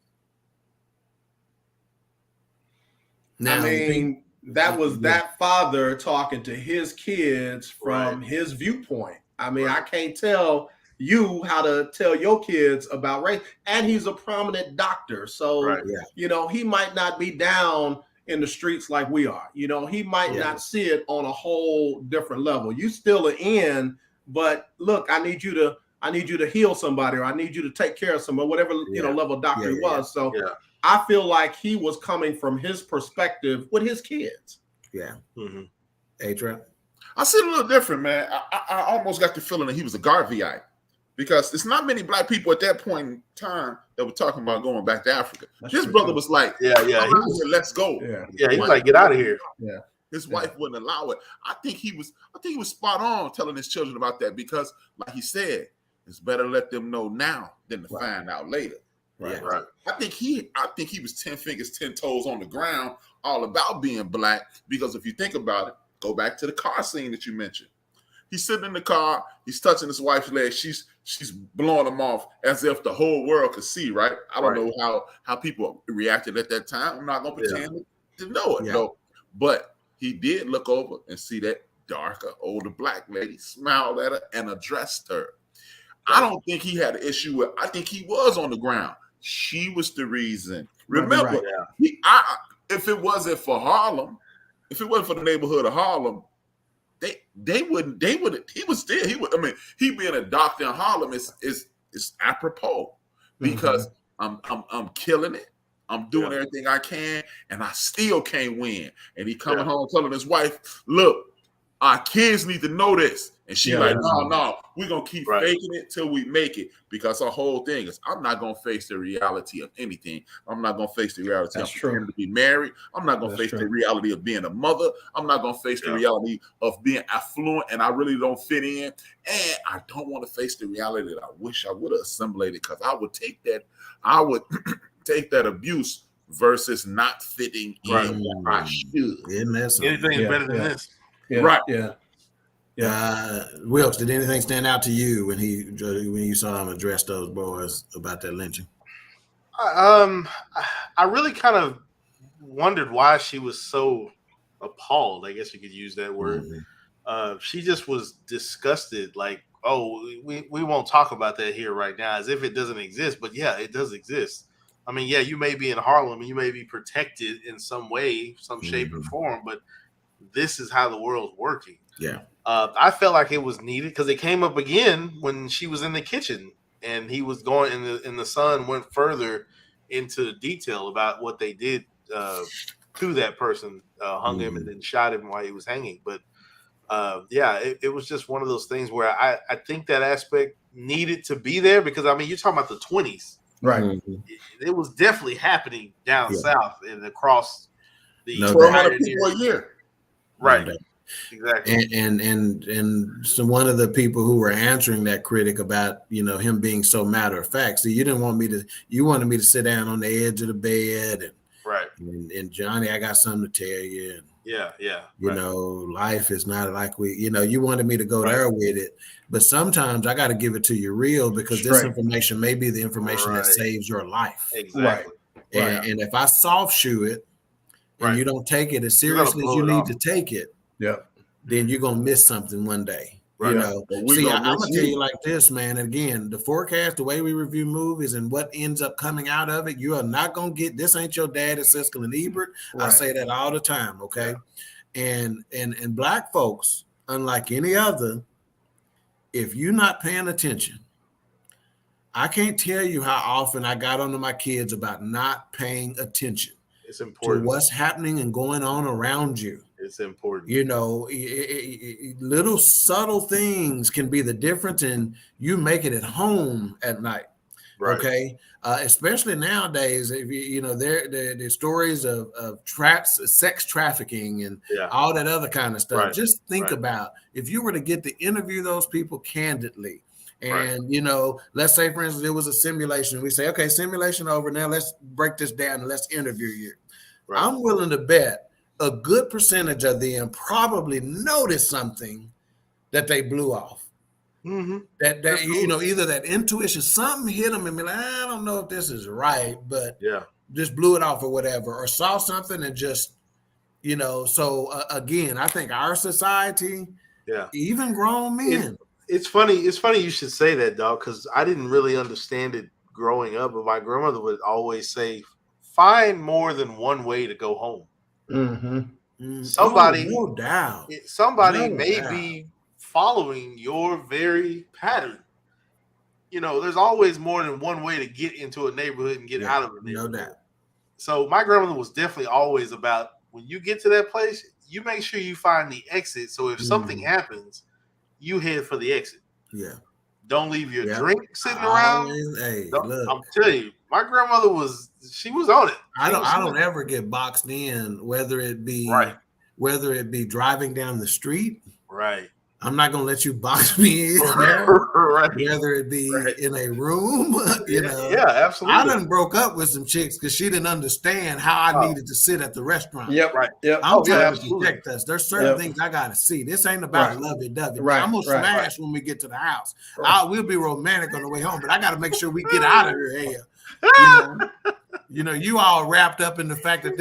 Now, that was that father talking to his kids from his viewpoint. I mean, I can't tell you how to tell your kids about race. And he's a prominent doctor. So, he might not be down in the streets like we are. He might not see it on a whole different level. You still are in, but look, I need you to I need you to heal somebody, or I need you to take care of somebody, whatever level of doctor he was. So I feel like he was coming from his perspective with his kids. Yeah. Mm-hmm. A-Trap? I see it a little different, man. I almost got the feeling that he was a Garveyite, because there's not many black people at that point in time that were talking about going back to Africa. His brother was like, let's go. Yeah, he was like, get out of here. Yeah. His wife wouldn't allow it. I think he was spot on telling his children about that, because, like he said, it's better to let them know now than to find out later. Right. I think he was 10 fingers, 10 toes on the ground, all about being black. Because if you think about it, go back to the car scene that you mentioned. He's sitting in the car. He's touching his wife's leg. She's blowing him off as if the whole world could see. Right? I don't know how people reacted at that time. I'm not gonna pretend to know it. No, but he did look over and see that darker, older black lady, smiled at her and addressed her. I don't think he had an issue with. I think he was on the ground. She was the reason. Remember, if it wasn't for Harlem, if it wasn't for the neighborhood of Harlem, they wouldn't. He was still. He being a doctor in Harlem is apropos, because I'm killing it. I'm doing everything I can, and I still can't win. And he coming home telling his wife, "Look, our kids need to know this." And she no, we're going to keep faking it till we make it, because our whole thing is, I'm not going to face the reality of anything. I'm not going to face the reality of to be married. I'm not going to face the reality of being a mother. I'm not going to face the reality of being affluent and I really don't fit in. And I don't want to face the reality that I wish I would have assimilated, because I would take that abuse versus not fitting in where I should. Anything is better than this. Yeah. Right. Yeah. Wilkes, did anything stand out to you when you saw him address those boys about that lynching? I really kind of wondered why she was so appalled. I guess you could use that word. Mm-hmm. She just was disgusted, like, oh, we won't talk about that here right now, as if it doesn't exist. But yeah, it does exist. I mean, yeah, you may be in Harlem and you may be protected in some way, some shape or form, but this is how the world's working. Yeah. I felt like it was needed, because it came up again when she was in the kitchen and he was going, and the son went further into detail about what they did to that person, hung him and then shot him while he was hanging. But it was just one of those things where I think that aspect needed to be there, because I mean, you're talking about the 20s, right? It was definitely happening down south and across the 1,200 people a year, right? Exactly. And so one of the people who were answering that critic about, him being so matter of fact, so you wanted me to sit down on the edge of the bed and Johnny, I got something to tell you. And, life is not like you wanted me to go there with it, but sometimes I got to give it to you real, because this information may be the information that saves your life. Exactly. And if I soft shoe it and you don't take it as seriously as you need to take it, then you're gonna miss something one day. I'm gonna tell you like this, man. And again, the Fourcast, the way we review movies and what ends up coming out of it, you are not gonna get this. Ain't your dad at Siskel and Ebert. I say that all the time, okay? And black folks, unlike any other, if you're not paying attention, I can't tell you how often I got onto my kids about not paying attention. It's important to what's happening and going on around you. It's important. Little subtle things can be the difference in you making it home at night. Right. Okay. Especially nowadays, if there's stories of sex trafficking and all that other kind of stuff. Just think about if you were to get to interview those people candidly. And, let's say, for instance, it was a simulation. We say, okay, simulation over. Now let's break this down and let's interview you. Right. I'm willing to bet a good percentage of them probably noticed something that they blew off. Mm-hmm. That either that intuition, something hit them and be like, I don't know if this is right, but just blew it off or whatever, or saw something and just, So again, I think our society, even grown men. It's funny you should say that, dog, because I didn't really understand it growing up, but my grandmother would always say, find more than one way to go home. Mm-hmm. Somebody no doubt. Be following your very pattern. there's always more than one way to get into a neighborhood and get out of a neighborhood. No doubt. So my grandmother was definitely always about, when you get to that place, you make sure you find the exit. So if something happens, you head for the exit. Yeah. Don't leave your drink sitting around. I'm telling you, my grandmother she was on it. I don't ever get boxed in, whether it be driving down the street. Right. I'm not gonna let you box me in there, right. Whether it be in a room, Yeah, absolutely. I done broke up with some chicks because she didn't understand how I needed to sit at the restaurant. Yep, right. Yep. I'm trying to protect us. There's certain things I gotta see. This ain't about lovey-dovey. Right. I'm gonna smash when we get to the house. We'll be romantic on the way home, but I gotta make sure we get out of here. You all wrapped up in the fact that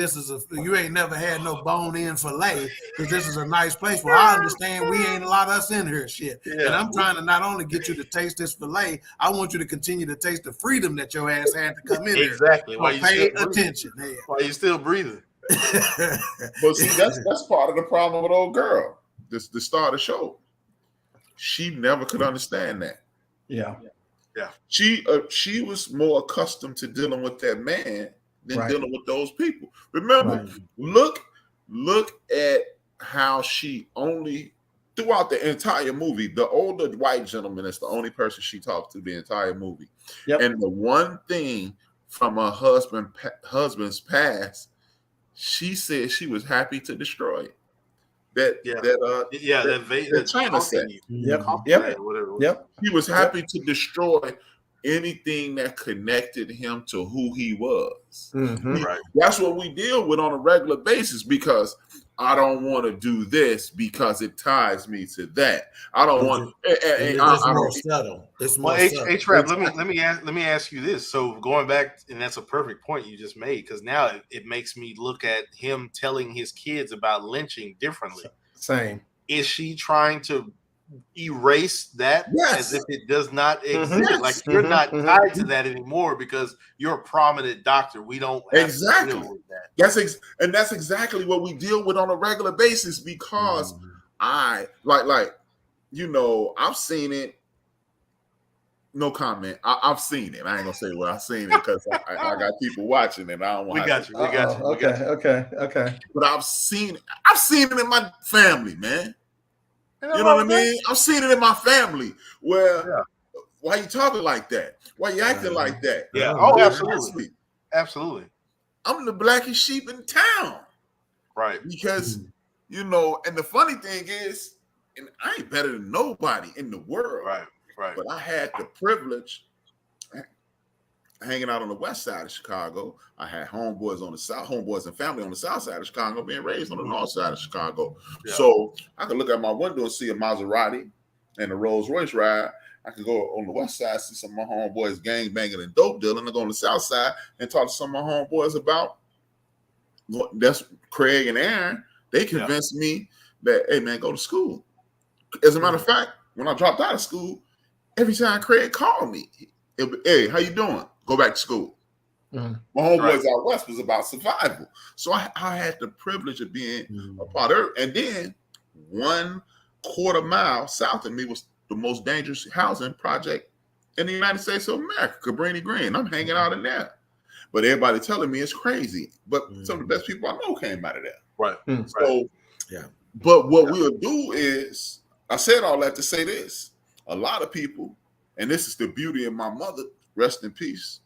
you ain't never had no bone-in filet because this is a nice place. Well, I understand we ain't a lot of us in here, shit. Yeah. And I'm trying to not only get you to taste this filet, I want you to continue to taste the freedom that your ass had to come in exactly. While you pay attention. While you still breathing. But see, that's part of the problem with old girl. The start of the show. She never could understand that. Yeah. Yeah, she was more accustomed to dealing with that man than dealing with those people. Remember, look at how she only throughout the entire movie. The older white gentleman is the only person she talked to the entire movie. Yep. And the one thing from her husband's past, she said she was happy to destroy it. That China said. Yep. He was happy to destroy anything that connected him to who he was. Mm-hmm. Right. That's what we deal with on a regular basis because I don't want to do this because it ties me to that. I don't want. It's more subtle. It's more subtle. H-Rap, let me ask you this. So going back, and that's a perfect point you just made because now it makes me look at him telling his kids about lynching differently. Same. Is she trying to erase that as if it does not exist? Yes. Like you're not tied to that anymore because you're a prominent doctor. We don't have to deal with that. That's exactly what we deal with on a regular basis because I I've seen it. No comment. I've seen it. I ain't gonna say well I've seen it because I got people watching and I don't want. We got you. Okay. But I've seen it in my family, man. You know what I mean? I've seen it in my family where why you talking like that? Why you acting like that? Yeah. Oh, absolutely. Absolutely. I'm the blackest sheep in town. Right. Because and the funny thing is, and I ain't better than nobody in the world. Right. But I had the privilege hanging out on the west side of Chicago. I had homeboys and family on the south side of Chicago, being raised on the north side of Chicago. Yeah. So I could look out my window and see a Maserati and a Rolls Royce ride. I could go on the west side, see some of my homeboys gang banging and dope dealing. I go on the south side and talk to some of my homeboys about that's Craig and Aaron. They convinced me that, hey man, go to school. As a matter of fact, when I dropped out of school, every time Craig called me, hey, how you doing? Go back to school. My homeboys out west was about survival. So I had the privilege of being a part of it. And then 1/4 mile south of me was the most dangerous housing project in the United States of America, Cabrini Green. I'm hanging out in there. But everybody telling me it's crazy. But some of the best people I know came out of there. Right. So, but what we'll do is, I said all that to say this. A lot of people, and this is the beauty of my mother, rest in peace.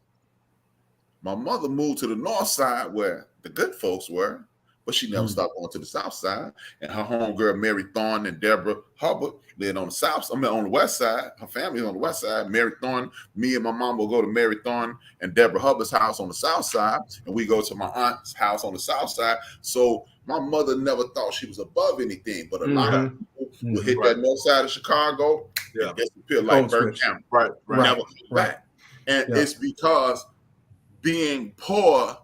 My mother moved to the north side where the good folks were, but she never stopped going to the south side. And her homegirl, Mary Thorne and Deborah Hubbard, lived on the west side. Her family's on the west side. Mary Thorne, me and my mom will go to Mary Thorne and Deborah Hubbard's house on the south side, and we go to my aunt's house on the south side. So my mother never thought she was above anything, but a lot of people will hit that north side of Chicago and disappear like Burt County. Right. Never come back. And it's because being poor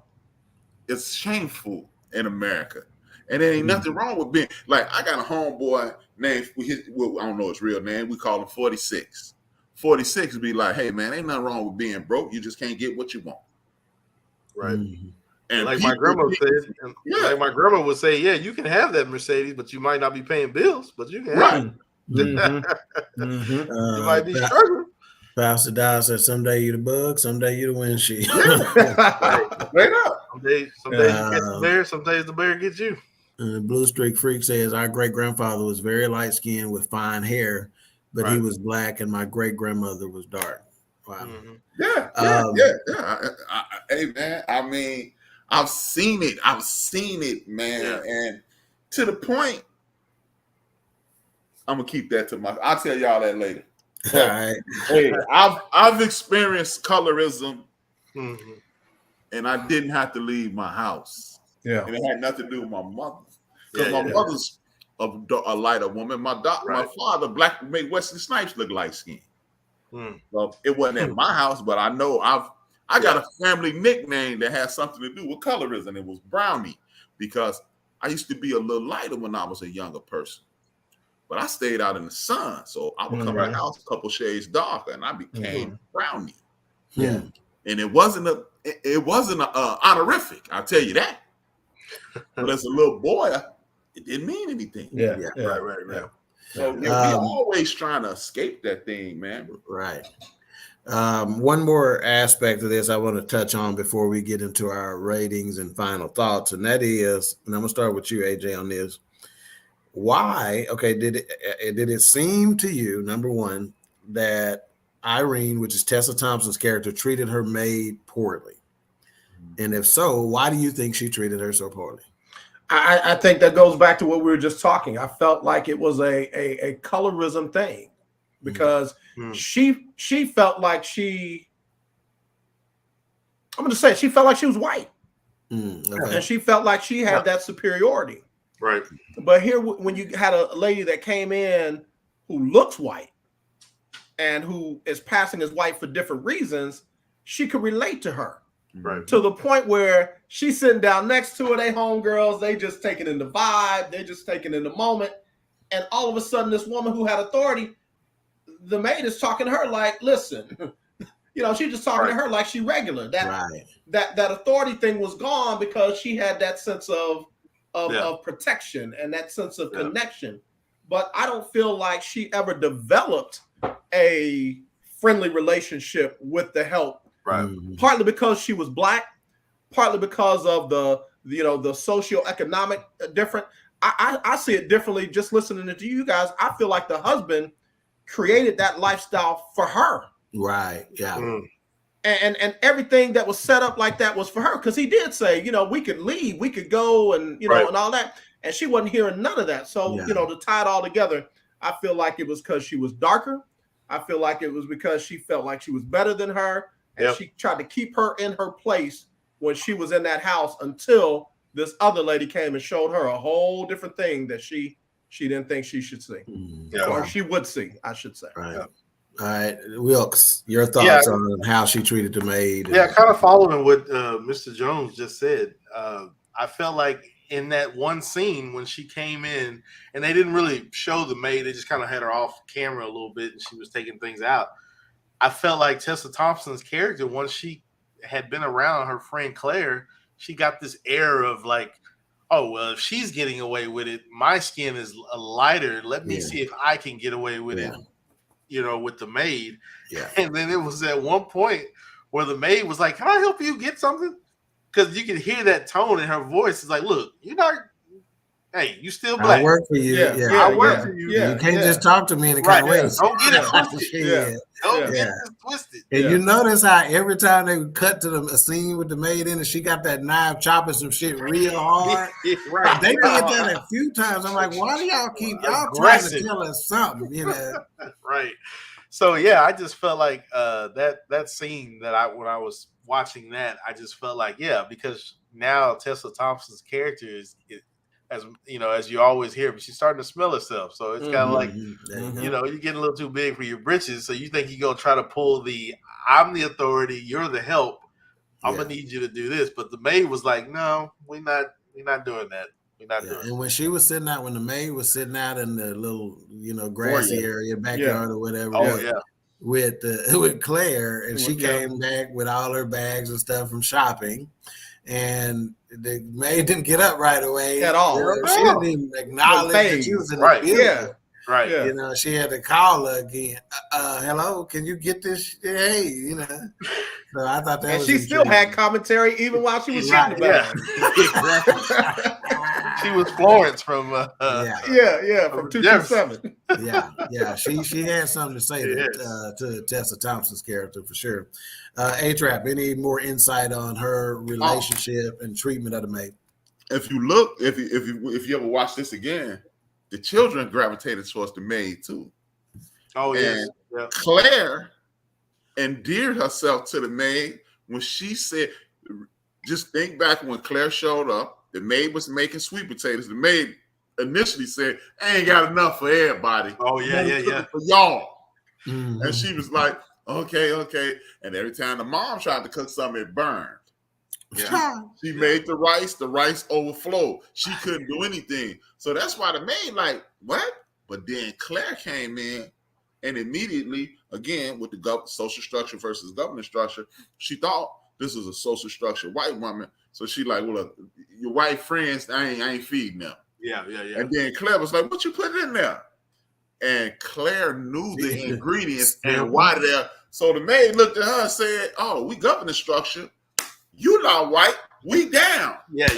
is shameful in America. And there ain't nothing wrong with being, like, I got a homeboy named, I don't know his real name, we call him 46. 46 would be like, hey man, ain't nothing wrong with being broke, you just can't get what you want. Right. And like my grandma said, like my grandma would say, yeah, you can have that Mercedes, but you might not be paying bills, but you can have it. You might be struggling. Pastor Dow said, "Someday you the bug, someday you the windshield." Straight up. Some days you get the bear, some days the bear gets you. The Blue Streak Freak says, "Our great grandfather was very light skinned with fine hair, but he was black, and my great grandmother was dark." Wow. Mm-hmm. Hey man, I mean, I've seen it, man, and to the point. I'm gonna keep that to myself. I'll tell y'all that later. All right. Hey, I've experienced colorism, and I didn't have to leave my house. Yeah, and it had nothing to do with my mother, because my mother's a lighter woman. My father, black, made Wesley Snipes look light skinned. Well, it wasn't at my house, but I know I got a family nickname that has something to do with colorism. It was Brownie, because I used to be a little lighter when I was a younger person. But I stayed out in the sun, so I would come to the house a couple shades darker, and I became Brownie. Yeah, and it wasn't a honorific. I'll tell you that. But as a little boy, it didn't mean anything. Yeah. Right. So we always trying to escape that thing, man. Right. One more aspect of this I want to touch on before we get into our ratings and final thoughts, and that is, and I'm gonna start with you, AJ, on this. Why? Okay, did it seem to you, number one, that Irene, which is Tessa Thompson's character, treated her maid poorly? And if so, why do you think she treated her so poorly? I think that goes back to what we were just talking. I felt like it was a colorism thing, because she felt like she felt like she was white, and she felt like she had that superiority. Right. But here, when you had a lady that came in who looks white and who is passing as white for different reasons, she could relate to her. Right. To the point where she's sitting down next to her, they homegirls, they just taking in the vibe, they just taking in the moment. And all of a sudden, this woman who had authority, the maid is talking to her like, listen, she's just talking to her like she regular. That authority thing was gone, because she had that sense of protection and that sense of connection. But I don't feel like she ever developed a friendly relationship with the help. Right. Partly because she was black, partly because of the socioeconomic different. I see it differently just listening to you guys. I feel like the husband created that lifestyle for her. Right. Yeah. And everything that was set up like that was for her, because he did say, we could leave, we could go, and and all that, and she wasn't hearing none of that. So to tie it all together, I feel like it was because she was darker. I feel like it was because she felt like she was better than her, and she tried to keep her in her place when she was in that house, until this other lady came and showed her a whole different thing that she didn't think she should see, or she would see, I should say. Right. All right, Wilkes, your thoughts on how she treated the maid? Yeah, kind of following what Mr. Jones just said. I felt like in that one scene when she came in, and they didn't really show the maid, they just kind of had her off camera a little bit, and she was taking things out. I felt like Tessa Thompson's character, once she had been around her friend Claire, she got this air of like, oh, well, if she's getting away with it, my skin is lighter. Let me see if I can get away with it. With the maid. Yeah. And then it was at one point where the maid was like, can I help you get something? Because you can hear that tone in her voice. It's like, look, you still black. I work for you. I work for you. You can't just talk to me in the kind of way. Don't get it twisted. Don't get it twisted. And you notice how every time they cut to a scene with the maid in it, she got that knife chopping some shit real hard. Right. They did that a few times. I'm like, why do y'all keep trying to tell us something? Right. So I just felt like that scene when I was watching that, I just felt like because now Tessa Thompson's character is as you always hear, but she's starting to smell herself. So it's kind of like, you're getting a little too big for your britches. So you think you're going to try to pull I'm the authority, you're the help. I'm going to need you to do this. But the maid was like, no, we're not doing that. We're not doing it. And when the maid was sitting out in the little, grassy area, backyard or whatever. With Claire, and she came back with all her bags and stuff from shopping. And the maid didn't get up right away at all. She didn't even acknowledge that she was in the building. Right. You know, she had to call her again. Hello, can you get this? Hey, you know. So I thought that and was she still had commentary even while she was shitting about it. She was Florence from from 227. Yeah. She had something to say to Tessa Thompson's character for sure. A-Trap, any more insight on her relationship and treatment of the maid? If you look, if you ever watch this again, the children gravitated towards the maid too. Oh, yes. And Claire endeared herself to the maid when she said, just think back when Claire showed up, the maid was making sweet potatoes. The maid initially said, I ain't got enough for everybody. Oh, yeah. For y'all. Mm-hmm. And she was like, okay. And every time the mom tried to cook something, it burned. Yeah. She made the rice overflowed. She couldn't do anything. So that's why the maid like, what? But then Claire came in and immediately, again, with the social structure versus government structure, she thought this was a social structure white woman. So she like, well, look, your white friends, I ain't feeding them. Yeah. And then Claire was like, what you put in there? And Claire knew the ingredients and why they're. So the maid looked at her and said, oh, we government structure. You not white, we down. Yeah.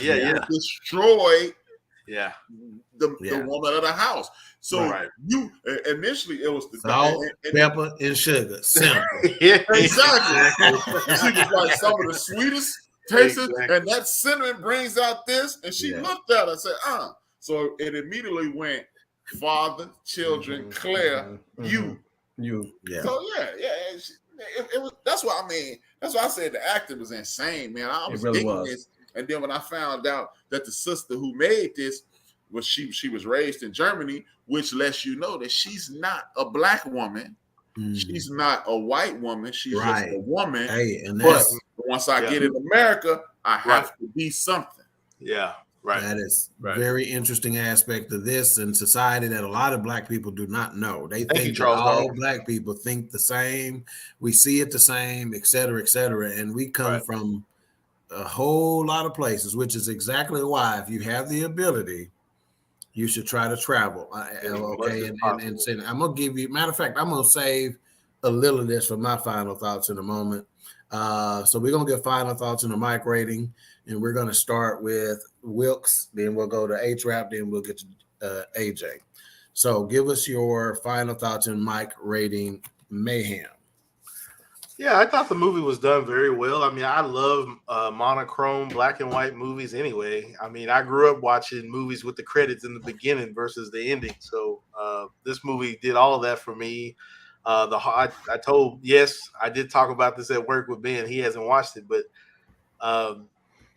Destroyed the woman of the house. So you initially it was the salt, pepper, and sugar. Simple. Exactly. She was like some of the sweetest tastes, and that cinnamon brings out this. And she looked at her and said, So it immediately went father, children, Claire, you. Yeah. So it was. That's what I mean. That's why I said the acting was insane, man. I was thinking this, and then when I found out that the sister who made this was she was raised in Germany, which lets you know that she's not a black woman. She's not a white woman. She's just a woman. Hey, and but once I get in America, I have to be something. Yeah. Right. That is very interesting aspect of this in society that a lot of black people do not know. They think that all black people think the same. We see it the same, et cetera, and we come from a whole lot of places, which is exactly why if you have the ability, you should try to travel. Okay, and I'm gonna give you. Matter of fact, I'm gonna save a little of this for my final thoughts in a moment. So we're gonna get final thoughts in the mic rating. And we're going to start with Wilkes, then we'll go to A-Trap, then we'll get to AJ. So give us your final thoughts in mic rating, Mayhem. Yeah, I thought the movie was done very well. I mean, I love monochrome black and white movies anyway. I mean, I grew up watching movies with the credits in the beginning versus the ending. So this movie did all of that for me. I did talk about this at work with Ben. He hasn't watched it, but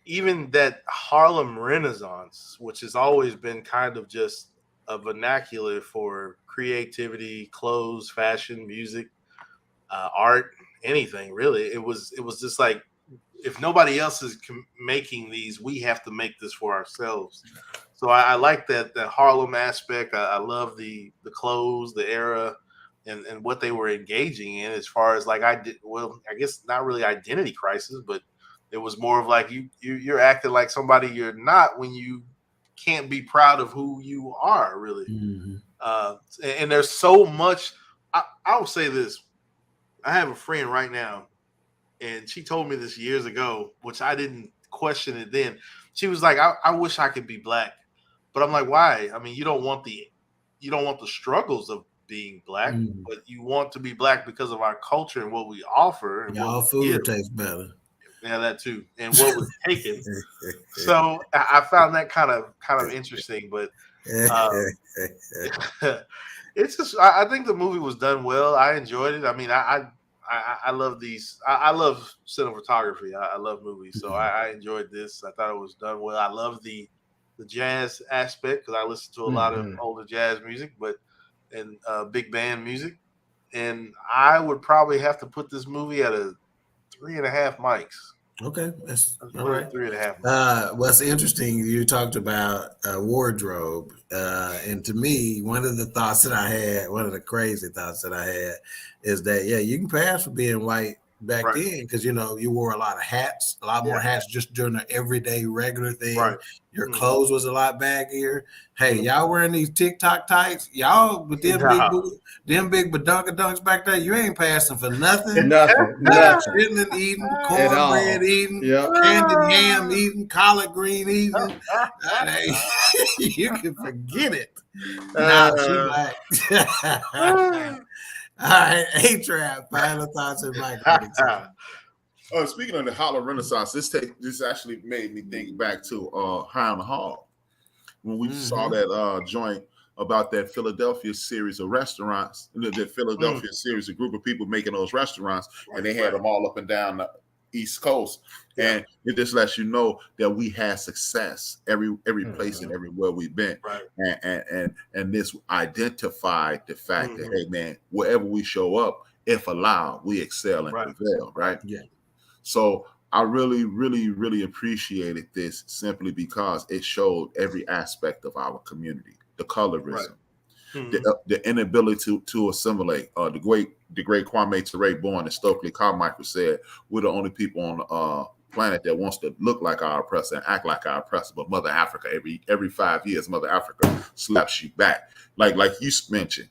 even that Harlem Renaissance, which has always been kind of just a vernacular for creativity, clothes, fashion, music, art, anything really. It was just like, if nobody else is making these, we have to make this for ourselves. So I like that Harlem aspect. I love the clothes, the era, and what they were engaging in as far as like I guess not really identity crisis, but it was more of like you're acting like somebody you're not when you can't be proud of who you are, really. And there's so much. I'll say this. I have a friend right now, and she told me this years ago, which I didn't question it then. She was like, I wish I could be black. But I'm like, why? I mean, you don't want the struggles of being black, but you want to be black because of our culture and what we offer. And y'all food tastes better. Yeah, that too, and what was taken. So I found that kind of interesting, but it's just I think the movie was done well. I enjoyed it. I mean, I love these. I love cinematography. I love movies, so I enjoyed this. I thought it was done well. I love the jazz aspect because I listen to a lot of older jazz music, and big band music, and I would probably have to put this movie at a 3.5 mics. Okay, that's all right. 3.5. What's interesting, you talked about wardrobe, and to me, one of the thoughts that I had, one of the crazy thoughts that I had, is that you can pass for being white, back then, because you wore a lot of hats, a lot more hats just during the everyday regular thing. Right. Your clothes was a lot baggier. Hey, y'all wearing these TikTok tights? Y'all with them big badunkadunks back there, you ain't passing for nothing. Nothing. Chitlin eating, cornbread eating, candied ham eating, collard green eating. You can forget it. Nah, she black. All right, A-Trap, final thoughts and Mike. Speaking of the Harlem Renaissance, this actually made me think back to High on the Hog when we saw that joint about that Philadelphia series of restaurants, the Philadelphia series, a group of people making those restaurants, and they had them all up and down the East Coast. And it just lets you know that we had success every place and everywhere we've been. Right. And this identified the fact that, hey man, wherever we show up, if allowed, we excel and prevail, right? Yeah. So I really, really, really appreciated this simply because it showed every aspect of our community, the colorism, the inability to assimilate. The great Kwame Ture, born in Stokely Carmichael, said, "We're the only people on the planet that wants to look like our oppressor and act like our oppressor." But Mother Africa, every 5 years, Mother Africa slaps you back, like you mentioned.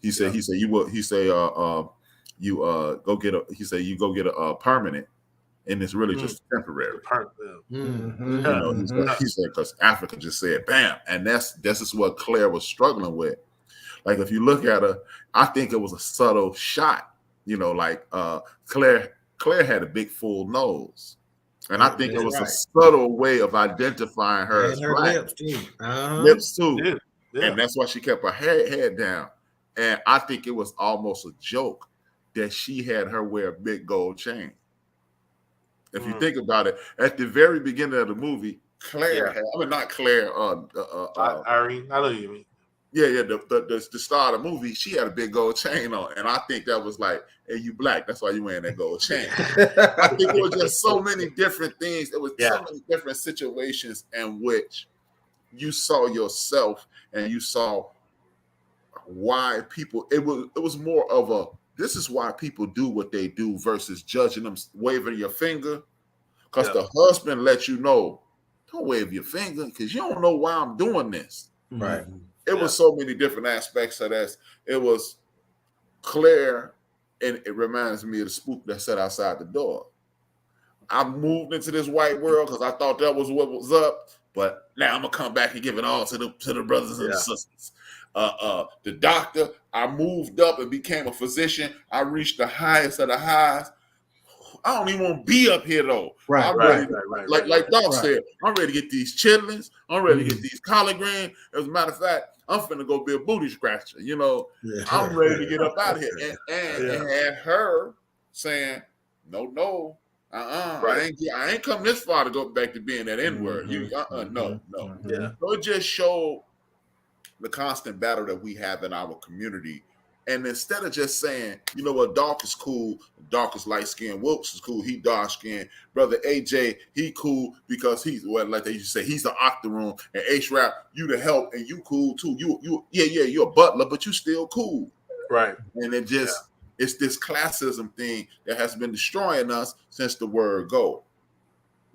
He said you go get a permanent. And it's really just temporary. He said, because Africa just said, bam. And this is what Claire was struggling with. Like, if you look at her, I think it was a subtle shot. Claire had a big full nose. And I think it was a subtle way of identifying her as her black. Lips too. Lips too. Yeah. And that's why she kept her head down. And I think it was almost a joke that she had her wear a big gold chain. If you think about it, at the very beginning of the movie, Claire not Claire. Irene, I know what you mean. Yeah. The star of the movie, she had a big gold chain on, and I think that was like, "Hey, you black? That's why you wearing that gold chain." I think it was just so many different things. It was so many different situations in which you saw yourself, and you saw why people. It was more of a. This is why people do what they do versus judging them, waving your finger. Because the husband lets you know, don't wave your finger because you don't know why I'm doing this. Right. It was so many different aspects of this. It was Claire, and it reminds me of the spook that sat outside the door. I moved into this white world because I thought that was what was up, but now I'm gonna come back and give it all to the brothers and the sisters. The doctor, I moved up and became a physician. I reached the highest of the highs. I don't even want to be up here though. Right. Like Doc said, I'm ready to get these chitlins. I'm ready to get these collard greens. As a matter of fact, I'm finna go be a booty scratcher. I'm ready to get up out of here. And it had her saying, no. I ain't come this far to go back to being that N-word. No. Yeah. So it just showed the constant battle that we have in our community. And instead of just saying, you know what, Dark is cool, Dark is light skinned, Wilkes is cool, he dark skinned, brother AJ, he cool because he's like they used to say, he's the octoroon, and H-Rap, you the help, and you cool too. You're a butler, but you still cool. Right. And it just it's this classism thing that has been destroying us since the word go.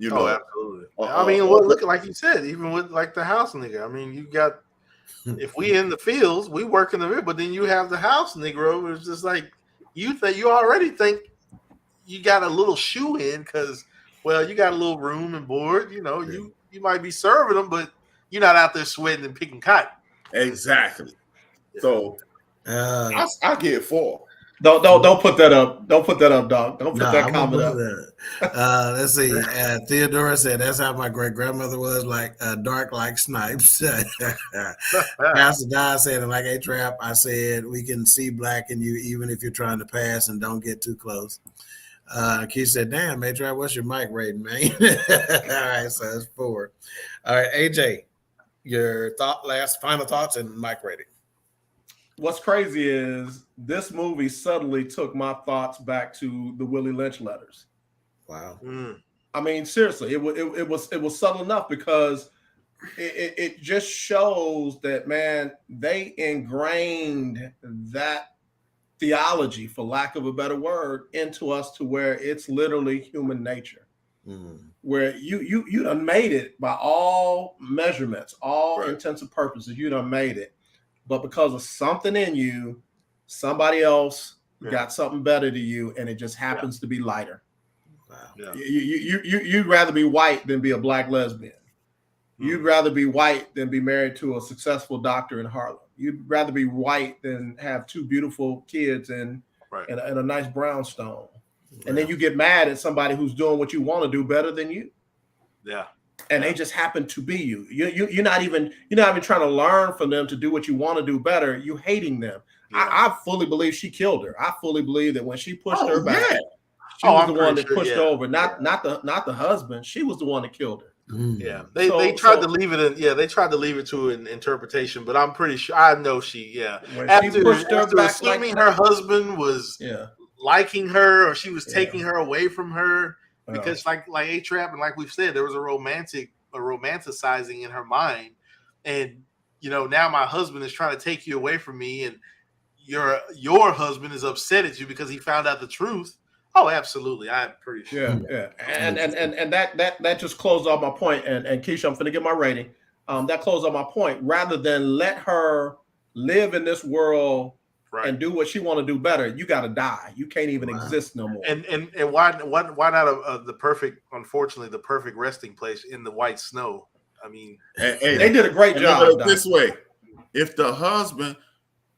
Absolutely. I mean, look, like you said, even with like the house nigga. I mean, you got. If we in the fields, we work in the field, but then you have the house Negro. It's just like you already think you got a little shoe in because, you got a little room and board. You might be serving them, but you're not out there sweating and picking cotton. Exactly. So I get 4. Don't put that up. Don't put that up, dog. Don't put that comment up. Let's see. Theodora said that's how my great grandmother was, like dark like Snipes. Pastor Don said, like A-Trap, I said we can see black in you even if you're trying to pass and don't get too close. Keith said, damn, A-Trap, what's your mic rating, man? All right, so it's 4. All right, AJ, your final thoughts and mic rating. What's crazy is this movie suddenly took my thoughts back to the Willie Lynch letters. Wow. I mean, seriously, it was subtle enough because it just shows that, man, they ingrained that theology, for lack of a better word, into us to where it's literally human nature. Where you done made it by all measurements, all intents and purposes, you done made it. But because of something in you, somebody else got something better to you, and it just happens to be lighter. Wow. Yeah. You'd rather be white than be a black lesbian. You'd rather be white than be married to a successful doctor in Harlem. You'd rather be white than have 2 beautiful kids and a nice brownstone. And then you get mad at somebody who's doing what you want to do better than you. Yeah. And they just happen to be you. You're not even trying to learn from them to do what you want to do better. You hating them. Yeah. I fully believe she killed her. I fully believe that when she pushed her back, she was the one that pushed her over, not the husband. She was the one that killed her. Yeah, they tried to leave it. They tried to leave it to an interpretation, but I'm pretty sure I know she. After assuming her husband was liking her, or she was taking her away from her, because like A-Trap and like we've said, there was a romanticizing in her mind, and now my husband is trying to take you away from me, and your husband is upset at you because he found out the truth. Oh, absolutely. I'm pretty sure. Yeah. And that just closed off my point. And Keisha, I'm going to get my rating. That closed off my point. Rather than let her live in this world and do what she want to do better, you got to die. You can't even exist no more. And why not the perfect resting place in the white snow? I mean, they did a great job. This way, if the husband.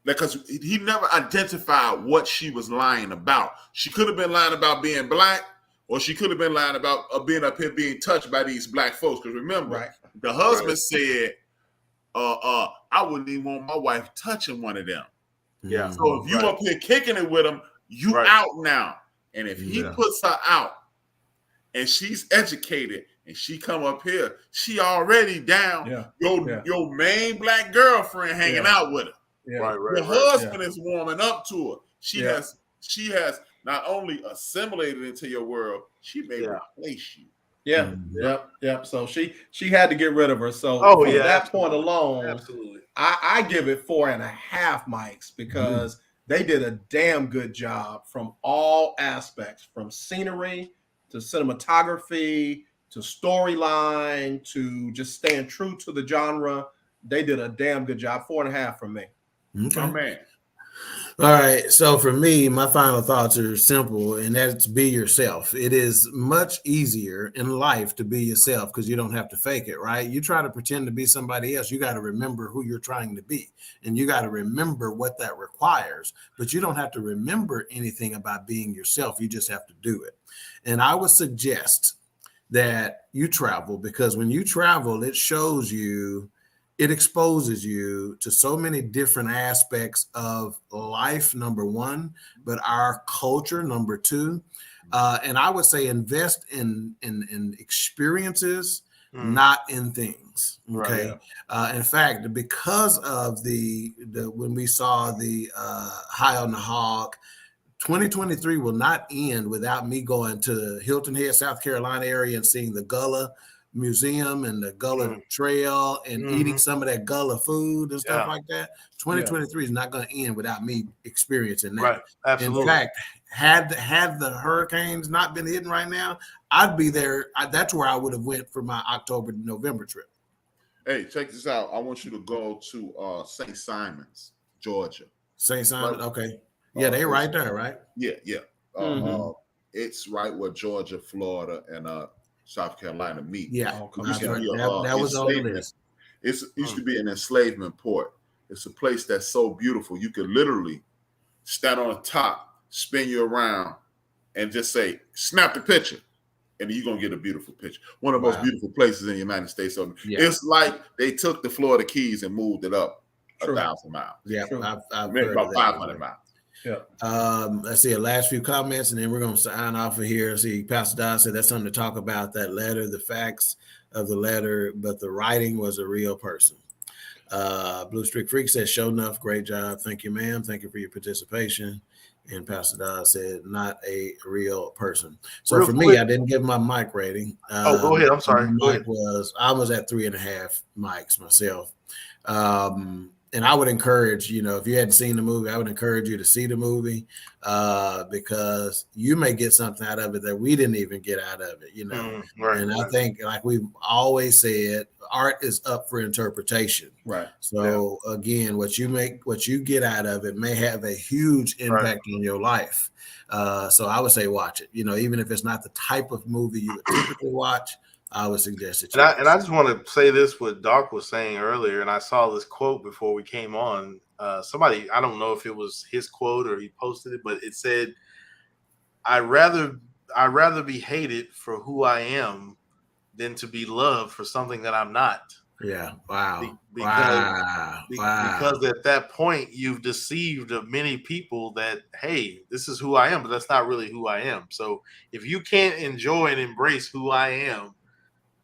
Because he never identified what she was lying about. She could have been lying about being black, or she could have been lying about being up here being touched by these black folks. Because remember, the husband said, I wouldn't even want my wife touching one of them. Yeah. So if you up here kicking it with him, you out now. And if he puts her out and she's educated and she come up here, she already down your main black girlfriend hanging out with her. Yeah. The husband is warming up to her. She has not only assimilated into your world, she may replace you. Yep. So she had to get rid of her. So from that point alone, absolutely, I give it 4.5 mics because they did a damn good job from all aspects, from scenery to cinematography to storyline to just staying true to the genre. They did a damn good job. 4.5 from me. Okay. Oh, man. All right. So for me, my final thoughts are simple, and that's be yourself. It is much easier in life to be yourself because you don't have to fake it, right? You try to pretend to be somebody else. You got to remember who you're trying to be, and you got to remember what that requires. But you don't have to remember anything about being yourself. You just have to do it. And I would suggest that you travel, because when you travel, it shows you, it exposes you to so many different aspects of life, number one, but our culture, number two. And I would say invest in experiences, not in things. Okay. Right. In fact, because of the when we saw the High on the Hog, 2023 will not end without me going to Hilton Head, South Carolina area and seeing the Gullah Museum and the Gullah Trail and eating some of that Gullah food and stuff like that. 2023 is not going to end without me experiencing that. Right. Absolutely. In fact, had the hurricanes not been hitting right now, I'd be there. That's where I would have went for my October to November trip. Hey, check this out. I want you to go to St. Simon's, Georgia. St. Simon, okay. Yeah, they right there, right? Yeah. It's right where Georgia, Florida, and South Carolina meet. Yeah, that was on the list. It used to be an enslavement port. It's a place that's so beautiful. You could literally stand on the top, spin you around, and just say, snap the picture. And you're going to get a beautiful picture. One of the most beautiful places in the United States. So it's like they took the Florida Keys and moved it up 1,000 miles. Yeah, I've heard about 500 miles. Yeah. Let's see, last few comments, and then we're going to sign off of here. See, Pastor Dodd said that's something to talk about, that letter, the facts of the letter, but the writing was a real person. Blue Streak Freak says, show enough, great job. Thank you, ma'am. Thank you for your participation. And Pastor Dodd said, not a real person. So for me, I didn't give my mic rating. Go ahead. I'm sorry. I was at 3.5 mics myself. And I would encourage, if you hadn't seen the movie, I would encourage you to see the movie because you may get something out of it that we didn't even get out of it, Right, and I think, like we've always said, art is up for interpretation. Right. So again, what you get out of it may have a huge impact on your life. So I would say watch it. Even if it's not the type of movie you would typically watch, I would suggest it. And I just want to say this, what Doc was saying earlier, and I saw this quote before we came on. Somebody, I don't know if it was his quote or he posted it, but it said, I'd rather be hated for who I am than to be loved for something that I'm not. Yeah. Wow. Because at that point you've deceived many people that, hey, this is who I am, but that's not really who I am. So if you can't enjoy and embrace who I am,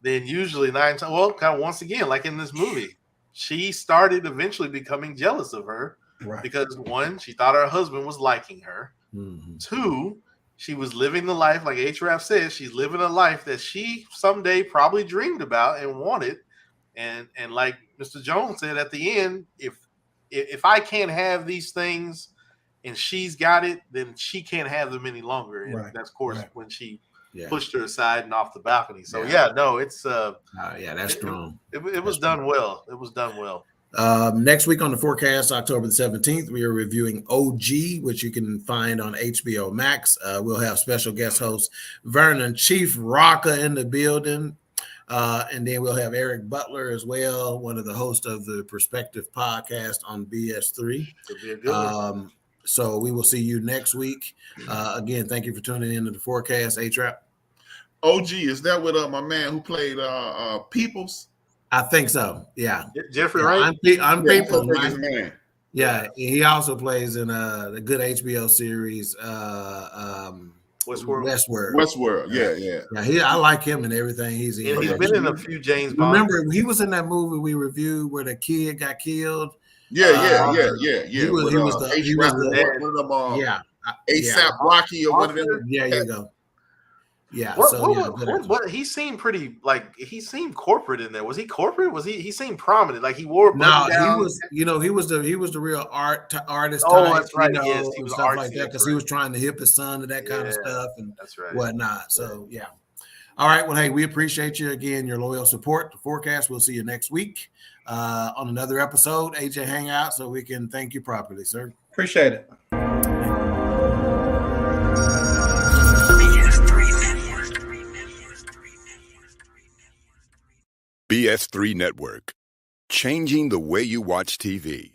then usually kind of once again, like in this movie, she started eventually becoming jealous of her because 1, she thought her husband was liking her. Mm-hmm. 2, she was living the life, like H-Rap says, she's living a life that she someday probably dreamed about and wanted. And like Mr. Jones said at the end, if I can't have these things and she's got it, then she can't have them any longer. And that's, of course, when she pushed her aside and off the balcony. So it's that's strong. It was done well. It was done well. Next week on the Fourcast, October the 17th, we are reviewing OG, which you can find on HBO Max. We'll have special guest host Vernon Chief Rocker in the building. And then we'll have Eric Butler as well, one of the hosts of the Perspective podcast on BS3. It'll be a good one. So we will see you next week. Again, thank you for tuning in to the Fourcast. A-Trap. OG, is that with my man who played Peoples? I think so. Yeah. Jeffrey, right? I'm Peoples, right? Man. Yeah, he also plays in the good HBO series Westworld. Yeah. I like him and everything he's in. And he's been in a few James Bond. Remember, he was in that movie we reviewed where the kid got killed. Yeah. He was ASAP Rocky or one of them. Yeah, you go. Yeah. What he seemed pretty he seemed corporate in there. Was he corporate? He seemed prominent? Like he wore down. He was the real artist. Oh, type, that's right. Yes, he was stuff like that because he was trying to hip his son to that kind of stuff and whatnot. So yeah. All right. Well, hey, we appreciate you again, your loyal support. The Fourcast. We'll see you next week on another episode. AJ, hang out so we can thank you properly, sir. Appreciate it. BS3 Network, changing the way you watch TV.